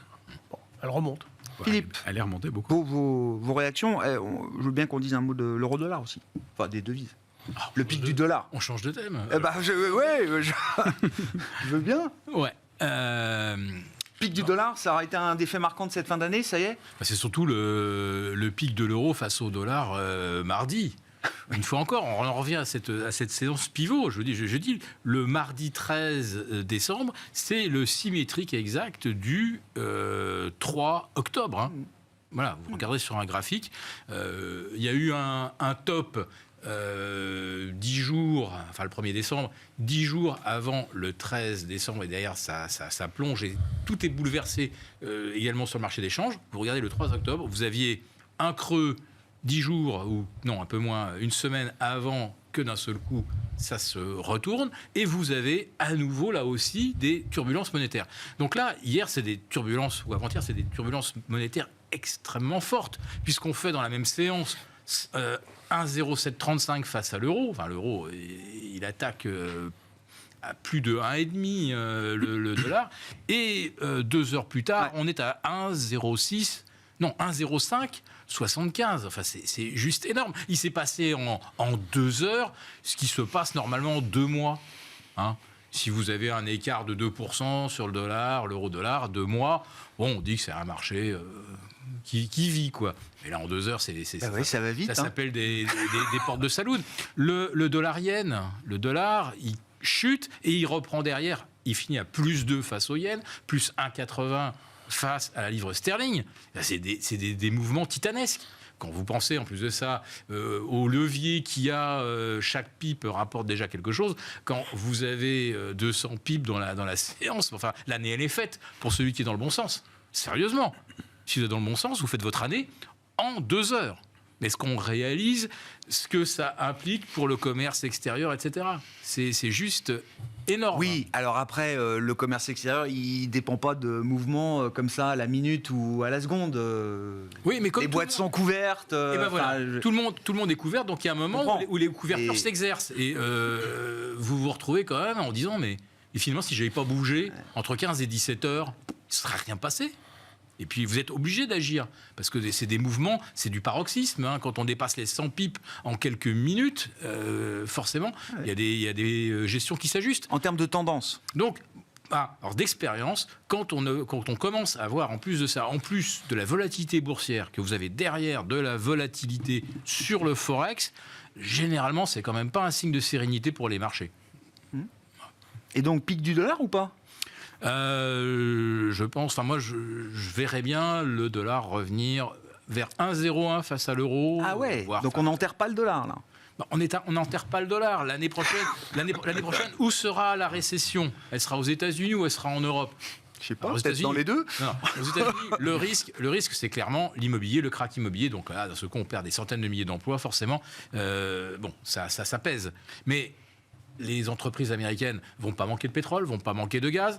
Bon, elle remonte. Ouais, Philippe, elle est remontée beaucoup. Vos réactions, je veux bien qu'on dise un mot de l'euro-dollar aussi. Enfin, des devises. Le pic du dollar. On change de thème. Je veux bien. Ouais. Pic du dollar, ça aurait été un des faits marquants de cette fin d'année, ça y est. C'est surtout le pic de l'euro face au dollar mardi. Une fois encore, on en revient à cette séance pivot. Je dis, le mardi 13 décembre, c'est le symétrique exact du 3 octobre. Hein. Voilà, vous regardez sur un graphique. Il y a eu un top 10 jours, enfin le 1er décembre, 10 jours avant le 13 décembre, et derrière ça plonge et tout est bouleversé également sur le marché d'échange. Vous regardez le 3 octobre, vous aviez un creux 10 jours, ou non, un peu moins, une semaine avant que d'un seul coup, ça se retourne, et vous avez à nouveau, là aussi, des turbulences monétaires. Donc là, hier, c'est des turbulences, ou avant-hier, c'est des turbulences monétaires extrêmement fortes, puisqu'on fait dans la même séance 1,0735 face à l'euro. Enfin, l'euro, il attaque à plus de 1,5 le dollar, et 2 heures plus tard, on est à 1,0575. Enfin, c'est juste énorme. Il s'est passé en 2 heures ce qui se passe normalement en 2 mois. Hein. Si vous avez un écart de 2% sur le dollar, l'euro-dollar, 2 mois, bon, on dit que c'est un marché qui vit, quoi. Mais là, en 2 heures, ça va vite. Ça s'appelle des portes de saloon. Le dollar-yen, le dollar, il chute et il reprend derrière. Il finit à plus 2 face au yen, plus 1,80 face à la livre sterling. C'est des mouvements titanesques. Quand vous pensez, en plus de ça, au levier qu'il y a, chaque pipe rapporte déjà quelque chose. Quand vous avez 200 pipes dans la séance, enfin, l'année, elle est faite pour celui qui est dans le bon sens. Sérieusement. Si vous êtes dans le bon sens, vous faites votre année en 2 heures. Est-ce qu'on réalise ce que ça implique pour le commerce extérieur, etc. C'est juste énorme. Oui, alors après, le commerce extérieur, il ne dépend pas de mouvements comme ça à la minute ou à la seconde. Oui, mais comme les boîtes sont couvertes. Et ben voilà, tout le monde est couvert, donc il y a un moment où les couvertures s'exercent. Et vous vous retrouvez quand même en disant, mais finalement, si je n'avais pas bougé entre 15 et 17 heures, il ne serait rien passé. Et puis vous êtes obligé d'agir, parce que c'est des mouvements, c'est du paroxysme. Hein. Quand on dépasse les 100 pipes en quelques minutes, forcément, il y a des gestions qui s'ajustent. En termes de tendance. Donc, alors d'expérience, quand on commence à voir en plus de ça, en plus de la volatilité boursière, que vous avez derrière de la volatilité sur le Forex, généralement, c'est quand même pas un signe de sérénité pour les marchés. Et donc, pic du dollar ou pas ? Je pense, moi je verrais bien le dollar revenir vers 1,01 face à l'euro. Ah ouais, donc on n'enterre pas le dollar là. On n'enterre pas le dollar. L'année prochaine, où sera la récession ? Elle sera aux États-Unis ou elle sera en Europe ? Je sais pas, peut-être dans les deux. Non, aux États-Unis, le risque, c'est clairement l'immobilier, le crack immobilier. Donc là, dans ce cas, on perd des centaines de milliers d'emplois, forcément. Ça pèse. Mais les entreprises américaines vont pas manquer de pétrole, vont pas manquer de gaz.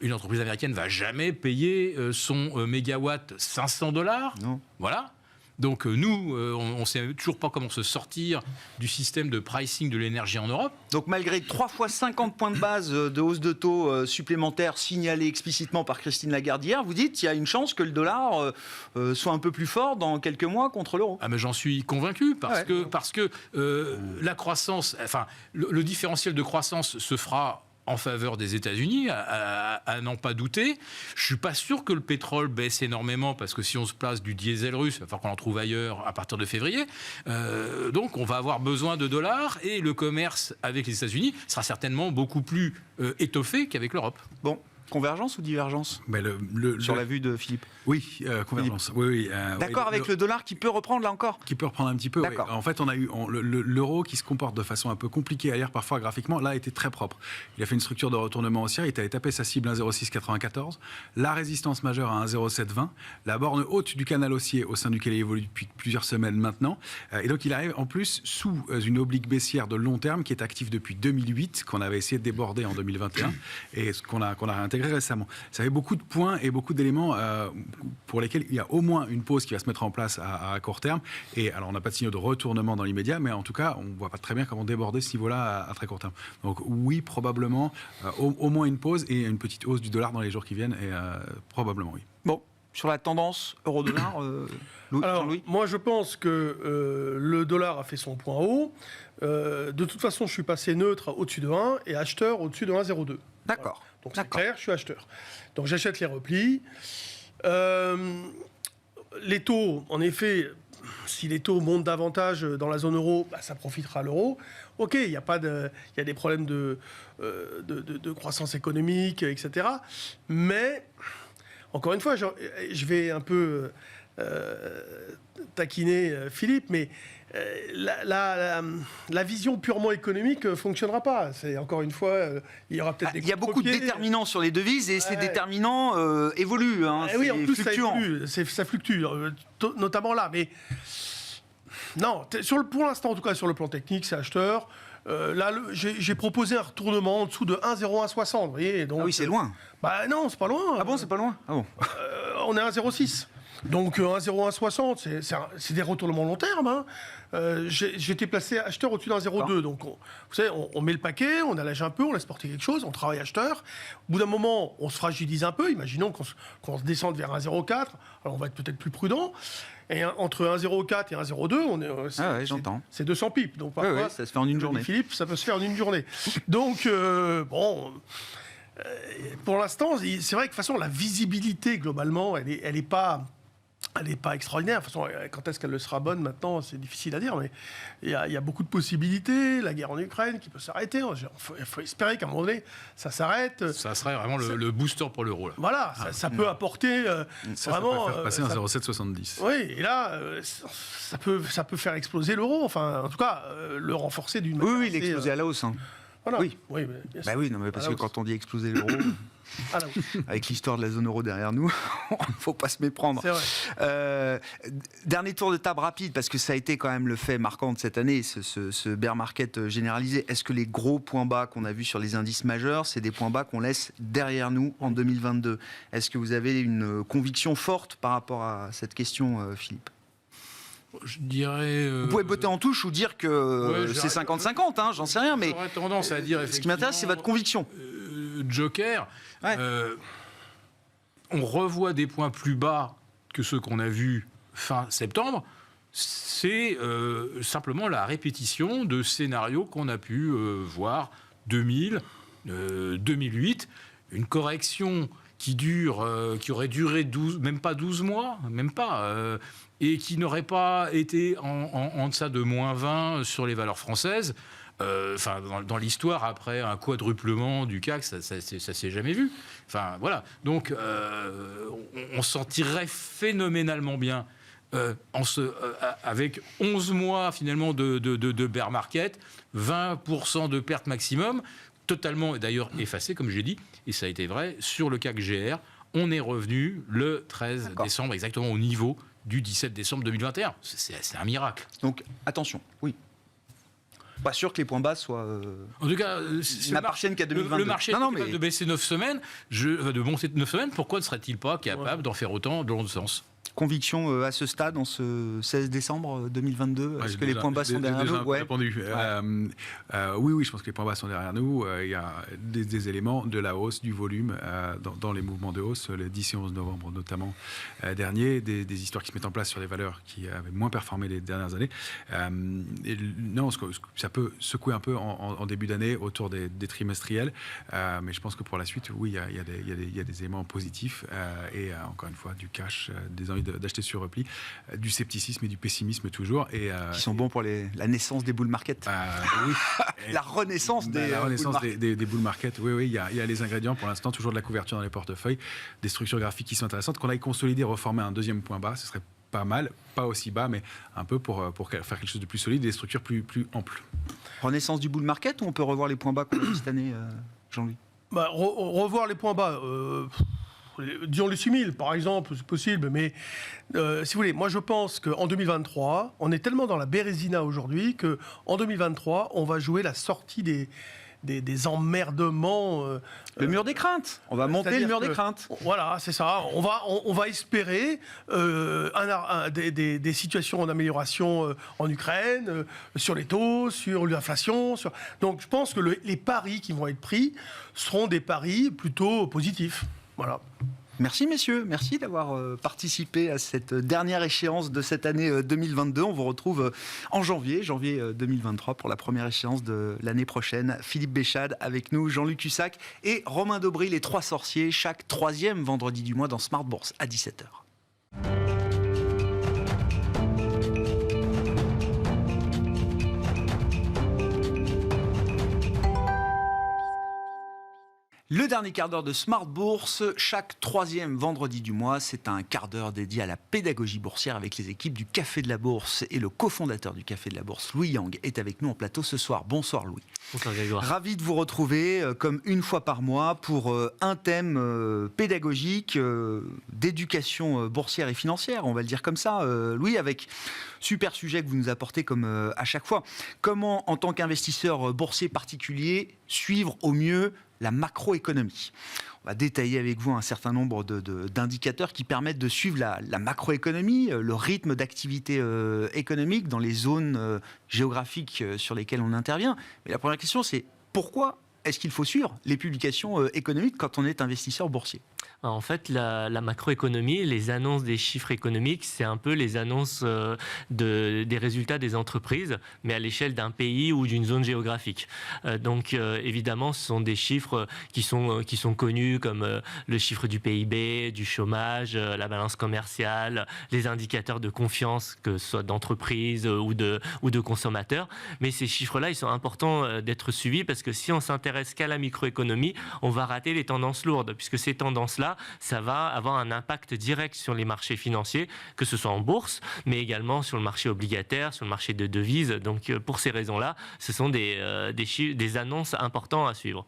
une entreprise américaine ne va jamais payer son mégawatt $500. Non. Voilà. Donc nous, on ne sait toujours pas comment se sortir du système de pricing de l'énergie en Europe. Donc malgré 3 fois 50 points de base de hausse de taux supplémentaires signalés explicitement par Christine Lagarde hier, vous dites qu'il y a une chance que le dollar soit un peu plus fort dans quelques mois contre l'euro. Ah mais j'en suis convaincu parce que la croissance, enfin le différentiel de croissance se fera en faveur des États-Unis, à n'en pas douter. Je ne suis pas sûr que le pétrole baisse énormément, parce que si on se place du diesel russe, il va falloir qu'on en trouve ailleurs à partir de février. Donc on va avoir besoin de dollars, et le commerce avec les États-Unis sera certainement beaucoup plus étoffé qu'avec l'Europe. Bon, convergence ou divergence sur la vue de Philippe? Oui, convergence. Oui, d'accord, avec le dollar qui peut reprendre là encore? Qui peut reprendre un petit peu. Oui. En fait, on a eu l'euro qui se comporte de façon un peu compliquée à lire parfois graphiquement. Là, était très propre. Il a fait une structure de retournement haussière. Il est allé taper sa cible 1,0694, la résistance majeure à 1,0720, la borne haute du canal haussier au sein duquel il évolue depuis plusieurs semaines maintenant. Et donc, il arrive en plus sous une oblique baissière de long terme qui est active depuis 2008, qu'on avait essayé de déborder en 2021 et qu'on a réintégré récemment. Ça fait beaucoup de points et beaucoup d'éléments pour lesquels il y a au moins une pause qui va se mettre en place à court terme. Et alors, on n'a pas de signaux de retournement dans l'immédiat, mais en tout cas, on ne voit pas très bien comment déborder ce niveau-là à très court terme. Donc oui, probablement, au moins une pause et une petite hausse du dollar dans les jours qui viennent, et probablement oui. Bon, sur la tendance euro-dollar, alors, Louis. moi, je pense que le dollar a fait son point haut. De toute façon, je suis passé neutre au-dessus de 1 et acheteur au-dessus de 1,02. D'accord. Voilà. Donc c'est clair, je suis acheteur. Donc j'achète les replis. Les taux, en effet, si les taux montent davantage dans la zone euro, ça profitera à l'euro. Ok, il y a des problèmes de croissance économique, etc. Mais, encore une fois, je vais un peu taquiner Philippe, mais la vision purement économique ne fonctionnera pas. C'est, encore une fois, il y aura peut-être des il y a beaucoup de déterminants sur les devises, et ces déterminants évoluent. Oui, en plus, fluctuant. ça fluctue, notamment là. Mais non, pour l'instant, en tout cas, sur le plan technique, c'est acheteur. Là, j'ai proposé un retournement en dessous de 1,0160. Vous voyez, donc, oui, c'est loin. Non, c'est pas loin. Ah bon, c'est pas loin. Ah bon. On est à 1,06. Donc 1,0160, c'est des retournements long terme. Hein. J'étais placé acheteur au-dessus d'un 0,2. Donc, vous savez, on met le paquet, on allège un peu, on laisse porter quelque chose, on travaille acheteur. Au bout d'un moment, on se fragilise un peu. Imaginons qu'on se descende vers 1,04. Alors, on va être peut-être plus prudent. Et entre 1,04 et 1,02, j'entends. C'est 200 pips. Donc, parfois, ça se fait en une journée. Philippe, ça peut se faire en une journée. Donc, bon... pour l'instant, c'est vrai que de toute façon, la visibilité, globalement, elle n'est pas extraordinaire. De toute façon, quand est-ce qu'elle le sera bonne maintenant, c'est difficile à dire, mais il y a beaucoup de possibilités. La guerre en Ukraine qui peut s'arrêter. Il faut espérer qu'à un moment donné, ça s'arrête. Ça serait vraiment le booster pour l'euro. Là. Voilà, ça peut apporter vraiment... Ça peut faire passer un 0,770. Oui, et là, ça peut faire exploser l'euro. Enfin, en tout cas, le renforcer d'une manière... Oui, l'exploser à la hausse. Hein. Voilà. Oui. Oui, Non, mais parce que quand on dit exploser l'euro, avec l'histoire de la zone euro derrière nous, il ne faut pas se méprendre. C'est vrai. Dernier tour de table rapide, parce que ça a été quand même le fait marquant de cette année, ce bear market généralisé. Est-ce que les gros points bas qu'on a vus sur les indices majeurs, c'est des points bas qu'on laisse derrière nous en 2022 ? Est-ce que vous avez une conviction forte par rapport à cette question, Philippe ? Je dirais... Vous pouvez botter en touche ou dire que c'est 50-50, hein, j'en sais rien, mais j'aurais tendance à dire, ce qui m'intéresse, c'est votre conviction. Joker, on revoit des points plus bas que ceux qu'on a vus fin septembre. C'est simplement la répétition de scénarios qu'on a pu voir 2000, 2008, une correction qui aurait duré même pas 12 mois, même pas, et qui n'aurait pas été en deçà de moins 20 sur les valeurs françaises. Dans l'histoire, après un quadruplement du CAC, ça s'est jamais vu. Enfin, voilà. Donc, on s'en tirerait phénoménalement bien avec 11 mois, finalement, de bear market, 20% de perte maximum, totalement, d'ailleurs, effacé, comme j'ai dit, et ça a été vrai, sur le CAC GR. On est revenu le 13 décembre, exactement au niveau du 17 décembre 2021. C'est un miracle. Donc, attention, oui. Pas sûr que les points bas soient. En tout cas, n'appartiennent qu'à 2022. Le marché est capable de baisser 9 semaines. De monter 9 semaines, pourquoi ne serait-il pas capable d'en faire autant dans l'autre sens? Conviction à ce stade, en ce 16 décembre 2022, est-ce que les points bas sont derrière nous? Oui, je pense que les points bas sont derrière nous. Il y a des éléments de la hausse, du volume dans les mouvements de hausse, le 10 et 11 novembre notamment dernier, des histoires qui se mettent en place sur les valeurs qui avaient moins performé les dernières années. Non, ça peut secouer un peu en début d'année autour des trimestriels, mais je pense que pour la suite, oui, il y a des éléments positifs et encore une fois, du cash, des envies d'acheter sur repli, du scepticisme et du pessimisme toujours. Qui sont bons pour la naissance des bull market. Oui. La renaissance des bull market. Oui, il y a les ingrédients pour l'instant, toujours de la couverture dans les portefeuilles, des structures graphiques qui sont intéressantes. Qu'on aille consolider, reformer un deuxième point bas, ce serait pas mal, pas aussi bas, mais un peu pour faire quelque chose de plus solide et des structures plus amples. Renaissance du bull market, ou on peut revoir les points bas qu'on a eu cette année, Jean-Louis? Revoir les points bas. Disons les 6000 par exemple, c'est possible, mais si vous voulez, moi je pense qu'en 2023, on est tellement dans la bérésina aujourd'hui qu'en 2023, on va jouer la sortie des emmerdements. Le mur des craintes. On va monter le mur des craintes. Voilà, c'est ça. On va espérer des situations en amélioration en Ukraine, sur les taux, sur l'inflation. Donc je pense que les paris qui vont être pris seront des paris plutôt positifs. Voilà. Merci messieurs, merci d'avoir participé à cette dernière échéance de cette année 2022. On vous retrouve en janvier 2023 pour la première échéance de l'année prochaine. Philippe Béchade avec nous, Jean-Luc Hussac et Romain Daubry, les trois sorciers, chaque troisième vendredi du mois dans Smart Bourse à 17h. Le dernier quart d'heure de Smart Bourse, chaque troisième vendredi du mois, c'est un quart d'heure dédié à la pédagogie boursière avec les équipes du Café de la Bourse. Et le cofondateur du Café de la Bourse, Louis Yang, est avec nous en plateau ce soir. Bonsoir Louis. Bonsoir Grégoire. Ravi de vous retrouver comme une fois par mois pour un thème pédagogique d'éducation boursière et financière, on va le dire comme ça. Louis, avec super sujet que vous nous apportez comme à chaque fois. Comment, en tant qu'investisseur boursier particulier, suivre au mieux la macroéconomie? On va détailler avec vous un certain nombre d'indicateurs qui permettent de suivre la macroéconomie, le rythme d'activité économique dans les zones géographiques sur lesquelles on intervient. Mais la première question, c'est pourquoi est-ce qu'il faut suivre les publications économiques quand on est investisseur boursier? En fait, la macroéconomie, les annonces des chiffres économiques, c'est un peu les annonces des résultats des entreprises, mais à l'échelle d'un pays ou d'une zone géographique. Donc, évidemment, ce sont des chiffres qui sont connus comme le chiffre du PIB, du chômage, la balance commerciale, les indicateurs de confiance, que ce soit d'entreprise ou de consommateurs. Mais ces chiffres-là, ils sont importants d'être suivis parce que si on s'intéresse qu'à la microéconomie, on va rater les tendances lourdes, puisque ces tendances-là, ça va avoir un impact direct sur les marchés financiers, que ce soit en bourse, mais également sur le marché obligataire, sur le marché de devises. Donc, pour ces raisons-là, ce sont des annonces importantes à suivre.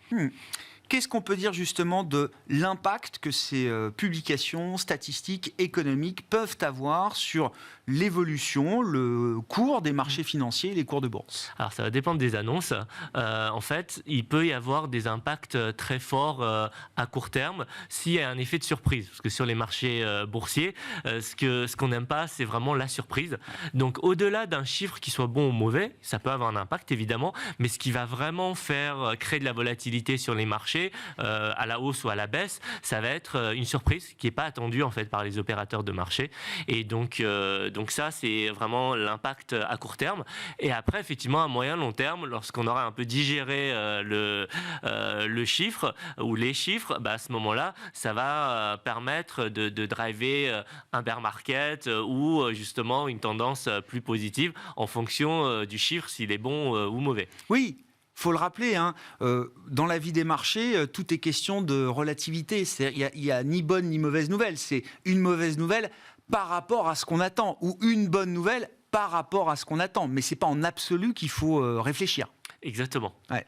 Qu'est-ce qu'on peut dire justement de l'impact que ces publications statistiques économiques peuvent avoir sur l'évolution, le cours des marchés financiers et les cours de bourse? Alors ça va dépendre des annonces. En fait, il peut y avoir des impacts très forts à court terme s'il y a un effet de surprise. Parce que sur les marchés boursiers, ce qu'on n'aime pas, c'est vraiment la surprise. Donc au-delà d'un chiffre qui soit bon ou mauvais, ça peut avoir un impact évidemment, mais ce qui va vraiment créer de la volatilité sur les marchés, à la hausse ou à la baisse, ça va être une surprise qui n'est pas attendue en fait par les opérateurs de marché. Et donc ça, c'est vraiment l'impact à court terme. Et après, effectivement, à moyen long terme, lorsqu'on aura un peu digéré le chiffre ou les chiffres, à ce moment-là, ça va permettre de driver un bear market ou justement une tendance plus positive en fonction du chiffre, s'il est bon ou mauvais. Oui. Il faut le rappeler, dans la vie des marchés, tout est question de relativité. Il n'y a ni bonne ni mauvaise nouvelle. C'est une mauvaise nouvelle par rapport à ce qu'on attend, ou une bonne nouvelle par rapport à ce qu'on attend. Mais ce n'est pas en absolu qu'il faut réfléchir. Exactement. Ouais.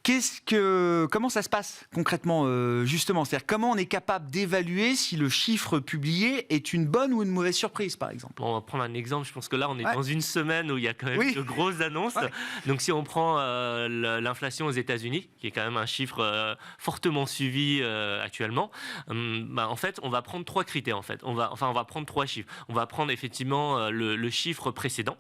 Comment ça se passe concrètement, justement? C'est-à-dire, comment on est capable d'évaluer si le chiffre publié est une bonne ou une mauvaise surprise, par exemple? On va prendre un exemple. Je pense que là, on est dans une semaine où il y a quand même de grosses annonces. Ouais. Donc, si on prend l'inflation aux États-Unis, qui est quand même un chiffre fortement suivi actuellement, en fait, on va prendre 3 critères. En fait, on va prendre 3 chiffres. On va prendre effectivement le chiffre précédent.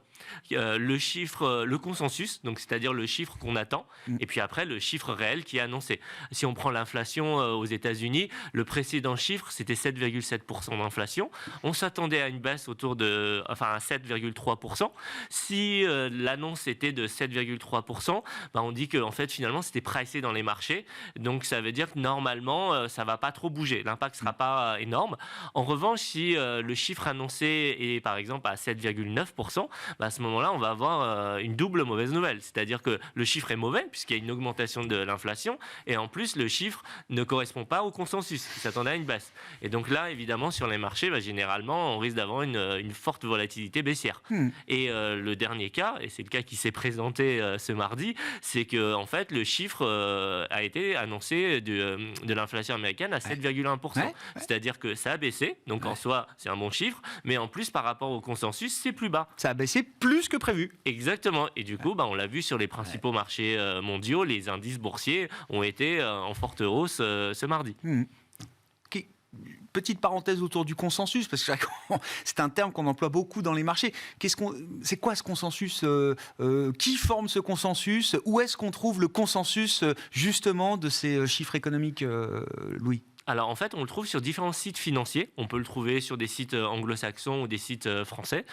Le consensus, donc c'est-à-dire le chiffre qu'on attend, et puis après le chiffre réel qui est annoncé. Si on prend l'inflation aux États-Unis, le précédent chiffre c'était 7,7% d'inflation. On s'attendait à une baisse à 7,3%. Si l'annonce était de 7,3%, on dit que en fait finalement c'était pricé dans les marchés. Donc ça veut dire que normalement ça va pas trop bouger. L'impact sera pas énorme. En revanche, si le chiffre annoncé est par exemple à 7,9%, à ce moment-là, on va avoir une double mauvaise nouvelle. C'est-à-dire que le chiffre est mauvais, puisqu'il y a une augmentation de l'inflation, et en plus, le chiffre ne correspond pas au consensus, qui s'attendait à une baisse. Et donc là, évidemment, sur les marchés, généralement, on risque d'avoir une forte volatilité baissière. Et le dernier cas, et c'est le cas qui s'est présenté ce mardi, c'est que en fait, le chiffre a été annoncé de l'inflation américaine à 7,1%. C'est-à-dire que ça a baissé, donc en soi, c'est un bon chiffre, mais en plus, par rapport au consensus, c'est plus bas. Ça a baissé plus que prévu. Exactement. Et du coup, on l'a vu sur les principaux marchés mondiaux, les indices boursiers ont été en forte hausse ce mardi. Petite parenthèse autour du consensus, parce que c'est un terme qu'on emploie beaucoup dans les marchés. C'est quoi ce consensus? Qui forme ce consensus? Où est-ce qu'on trouve le consensus justement de ces chiffres économiques, Louis? Alors en fait, on le trouve sur différents sites financiers. On peut le trouver sur des sites anglo-saxons ou des sites français.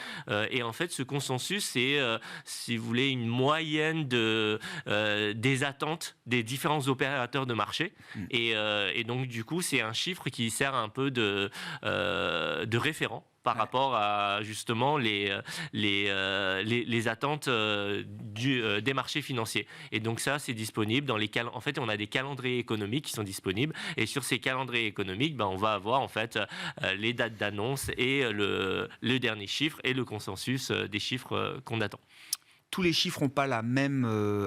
Et en fait, ce consensus, c'est, si vous voulez, une moyenne des attentes des différents opérateurs de marché. Et donc, du coup, c'est un chiffre qui sert un peu de référent par rapport à justement les attentes des marchés financiers. Et donc ça, c'est disponible dans en fait, on a des calendriers économiques qui sont disponibles. Et sur ces calendriers économiques, on va avoir en fait les dates d'annonce et le dernier chiffre et le consensus des chiffres qu'on attend. Tous les chiffres n'ont pas la même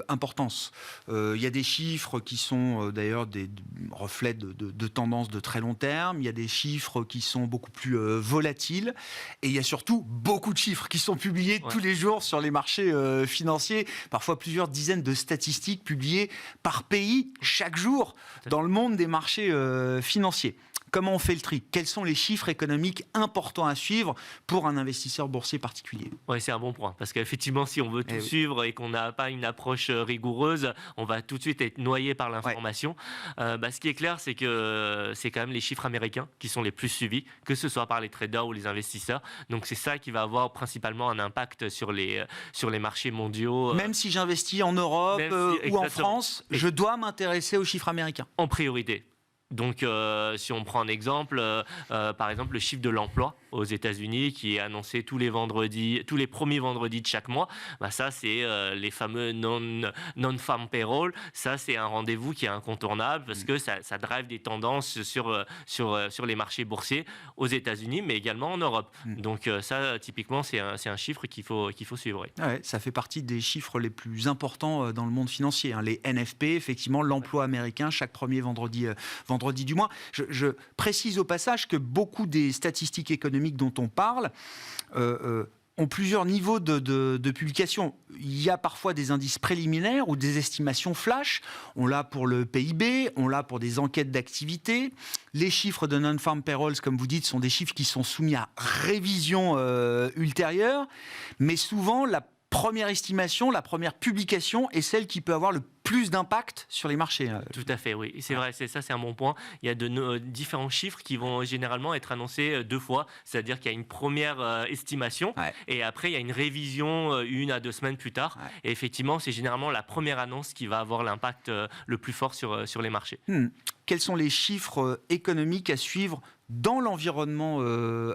importance. Il y a des chiffres qui sont d'ailleurs des reflets de tendances de très long terme. Il y a des chiffres qui sont beaucoup plus volatiles. Et il y a surtout beaucoup de chiffres qui sont publiés tous les jours sur les marchés financiers. Parfois plusieurs dizaines de statistiques publiées par pays chaque jour dans le monde des marchés financiers. Comment on fait le tri? Quels sont les chiffres économiques importants à suivre pour un investisseur boursier particulier? Oui, c'est un bon point. Parce qu'effectivement, si on veut tout suivre et qu'on n'a pas une approche rigoureuse, on va tout de suite être noyé par l'information. Ce qui est clair, c'est que c'est quand même les chiffres américains qui sont les plus suivis, que ce soit par les traders ou les investisseurs. Donc c'est ça qui va avoir principalement un impact sur les marchés mondiaux. Même si j'investis en Europe ou en France, je dois m'intéresser aux chiffres américains. En priorité. Donc, si on prend un exemple, par exemple, le chiffre de l'emploi aux États-Unis qui est annoncé tous les premiers vendredis de chaque mois, ça, c'est les fameux non-farm payroll. Ça, c'est un rendez-vous qui est incontournable parce que ça drive des tendances sur les marchés boursiers aux États-Unis, mais également en Europe. Donc, ça, typiquement, c'est un chiffre qu'il faut suivre. Ça fait partie des chiffres les plus importants dans le monde financier. Les NFP, effectivement, l'emploi américain, chaque premier vendredi du mois. Je précise au passage que beaucoup des statistiques économiques dont on parle ont plusieurs niveaux de publication. Il y a parfois des indices préliminaires ou des estimations flash. On l'a pour le PIB, on l'a pour des enquêtes d'activité. Les chiffres de non-farm payrolls, comme vous dites, sont des chiffres qui sont soumis à révision ultérieure. Mais souvent, la première estimation, la première publication est celle qui peut avoir le plus d'impact sur les marchés. Tout à fait, oui. C'est vrai, c'est un bon point. Il y a différents chiffres qui vont généralement être annoncés 2 fois. C'est-à-dire qu'il y a une première estimation et après, il y a une révision 1 à 2 semaines plus tard. Et effectivement, c'est généralement la première annonce qui va avoir l'impact le plus fort sur les marchés. Quels sont les chiffres économiques à suivre dans l'environnement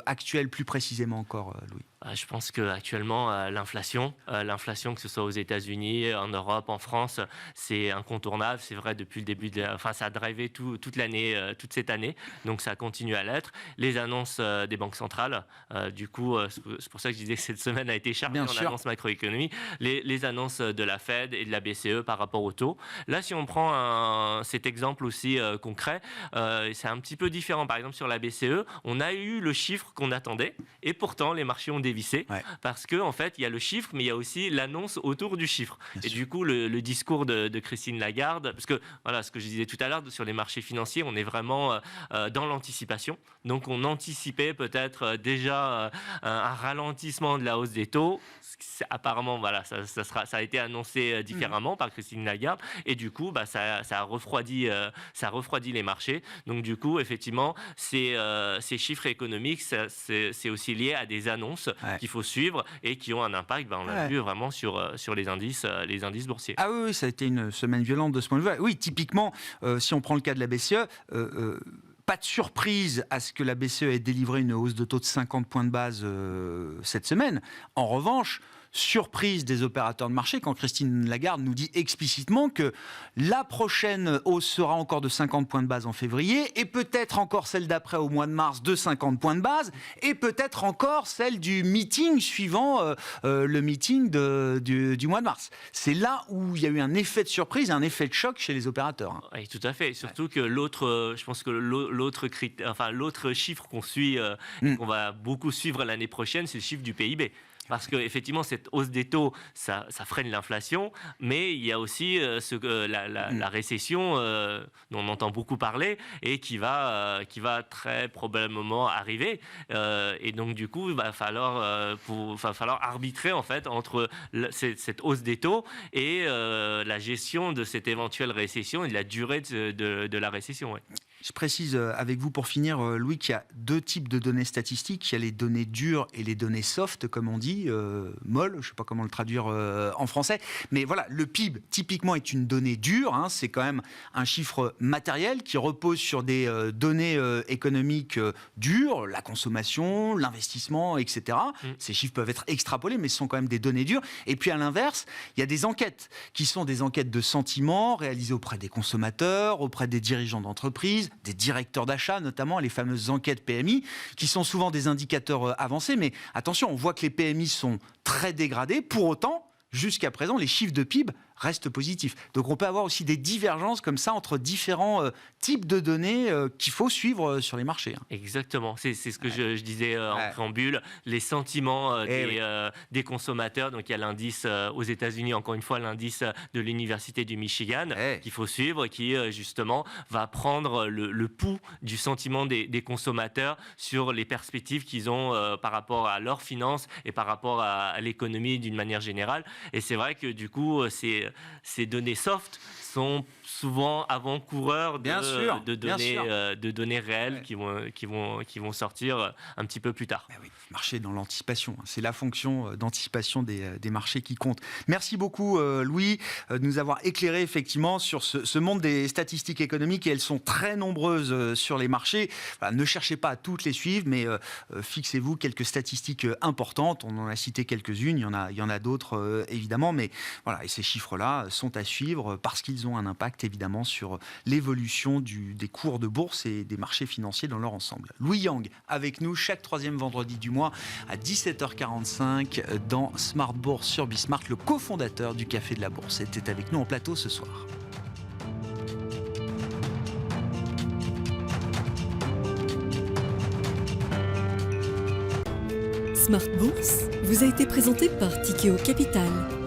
actuel, plus précisément encore, Louis? Je pense qu'actuellement, l'inflation, que ce soit aux États-Unis, en Europe, en France, c'est incontournable. C'est vrai depuis le début ça a drivé toute l'année, toute cette année. Donc ça continue à l'être. Les annonces des banques centrales, du coup, c'est pour ça que je disais que cette semaine a été chargée en annonces macroéconomie. Les annonces de la Fed et de la BCE par rapport au taux. Là, si on prend cet exemple aussi concret, c'est un petit peu différent. Par exemple, sur la BCE, on a eu le chiffre qu'on attendait et pourtant les marchés ont dévissé parce qu'en fait, il y a le chiffre, mais il y a aussi l'annonce autour du chiffre. Et du coup, le discours de Christine Lagarde, parce que voilà, ce que je disais tout à l'heure, sur les marchés financiers, on est vraiment dans l'anticipation. Donc, on anticipait peut-être déjà un ralentissement de la hausse des taux. Apparemment, voilà, ça a été annoncé différemment par Christine Lagarde. Et du coup, ça a refroidi les marchés. Donc, du coup, effectivement, ces chiffres économiques, c'est aussi lié à des annonces qu'il faut suivre et qui ont un impact, on l'a vu vraiment sur les indices boursiers. Ah oui, ça a été une semaine violente de ce point de vue. Oui, typiquement, si on prend le cas de la BCE, pas de surprise à ce que la BCE ait délivré une hausse de taux de 50 points de base cette semaine. En revanche, surprise des opérateurs de marché quand Christine Lagarde nous dit explicitement que la prochaine hausse sera encore de 50 points de base en février et peut-être encore celle d'après au mois de mars de 50 points de base et peut-être encore celle du meeting suivant le meeting du mois de mars. C'est là où il y a eu un effet de surprise, un effet de choc chez les opérateurs. Oui, tout à fait. Surtout que je pense que l'autre chiffre qu'on suit, qu'on va beaucoup suivre l'année prochaine, c'est le chiffre du PIB. Parce qu'effectivement, cette hausse des taux, ça freine l'inflation, mais il y a aussi la récession dont on entend beaucoup parler et qui va très probablement arriver. Et donc, du coup, il va falloir arbitrer en fait, entre cette hausse des taux et la gestion de cette éventuelle récession et de la durée de la récession. Ouais. Je précise avec vous pour finir, Louis, qu'il y a deux types de données statistiques. Il y a les données dures et les données soft, comme on dit, molles, je ne sais pas comment le traduire en français. Mais voilà, le PIB, typiquement, est une donnée dure. C'est quand même un chiffre matériel qui repose sur des données économiques dures, la consommation, l'investissement, etc. Ces chiffres peuvent être extrapolés, mais ce sont quand même des données dures. Et puis, à l'inverse, il y a des enquêtes qui sont des enquêtes de sentiment réalisées auprès des consommateurs, auprès des dirigeants d'entreprise, des directeurs d'achat, notamment les fameuses enquêtes PMI, qui sont souvent des indicateurs avancés. Mais attention, on voit que les PMI sont très dégradés. Pour autant, jusqu'à présent, les chiffres de PIB restent positifs. Donc on peut avoir aussi des divergences comme ça entre différents types de données qu'il faut suivre sur les marchés. Exactement, c'est ce que je disais en préambule, les sentiments des consommateurs. Donc il y a l'indice aux États-Unis, encore une fois l'indice de l'Université du Michigan qu'il faut suivre, qui justement va prendre le pouls du sentiment des consommateurs sur les perspectives qu'ils ont par rapport à leurs finances et par rapport à l'économie d'une manière générale. Et c'est vrai que du coup, ces données soft sont souvent avant-coureurs de données réelles qui vont sortir un petit peu plus tard. Oui, marché dans l'anticipation, c'est la fonction d'anticipation des marchés qui compte. Merci beaucoup Louis de nous avoir éclairé effectivement sur ce monde des statistiques économiques, et elles sont très nombreuses sur les marchés. Voilà, ne cherchez pas à toutes les suivre, mais fixez-vous quelques statistiques importantes. On en a cité quelques-unes, il y en a d'autres évidemment, mais voilà, et ces chiffres-là sont à suivre parce qu'ils ont un impact évidemment sur l'évolution des cours de bourse et des marchés financiers dans leur ensemble. Louis Yang avec nous chaque troisième vendredi du mois à 17h45 dans Smart Bourse sur Bismart, le cofondateur du Café de la Bourse était avec nous en plateau ce soir. Smart Bourse vous a été présenté par Tikeo Capital.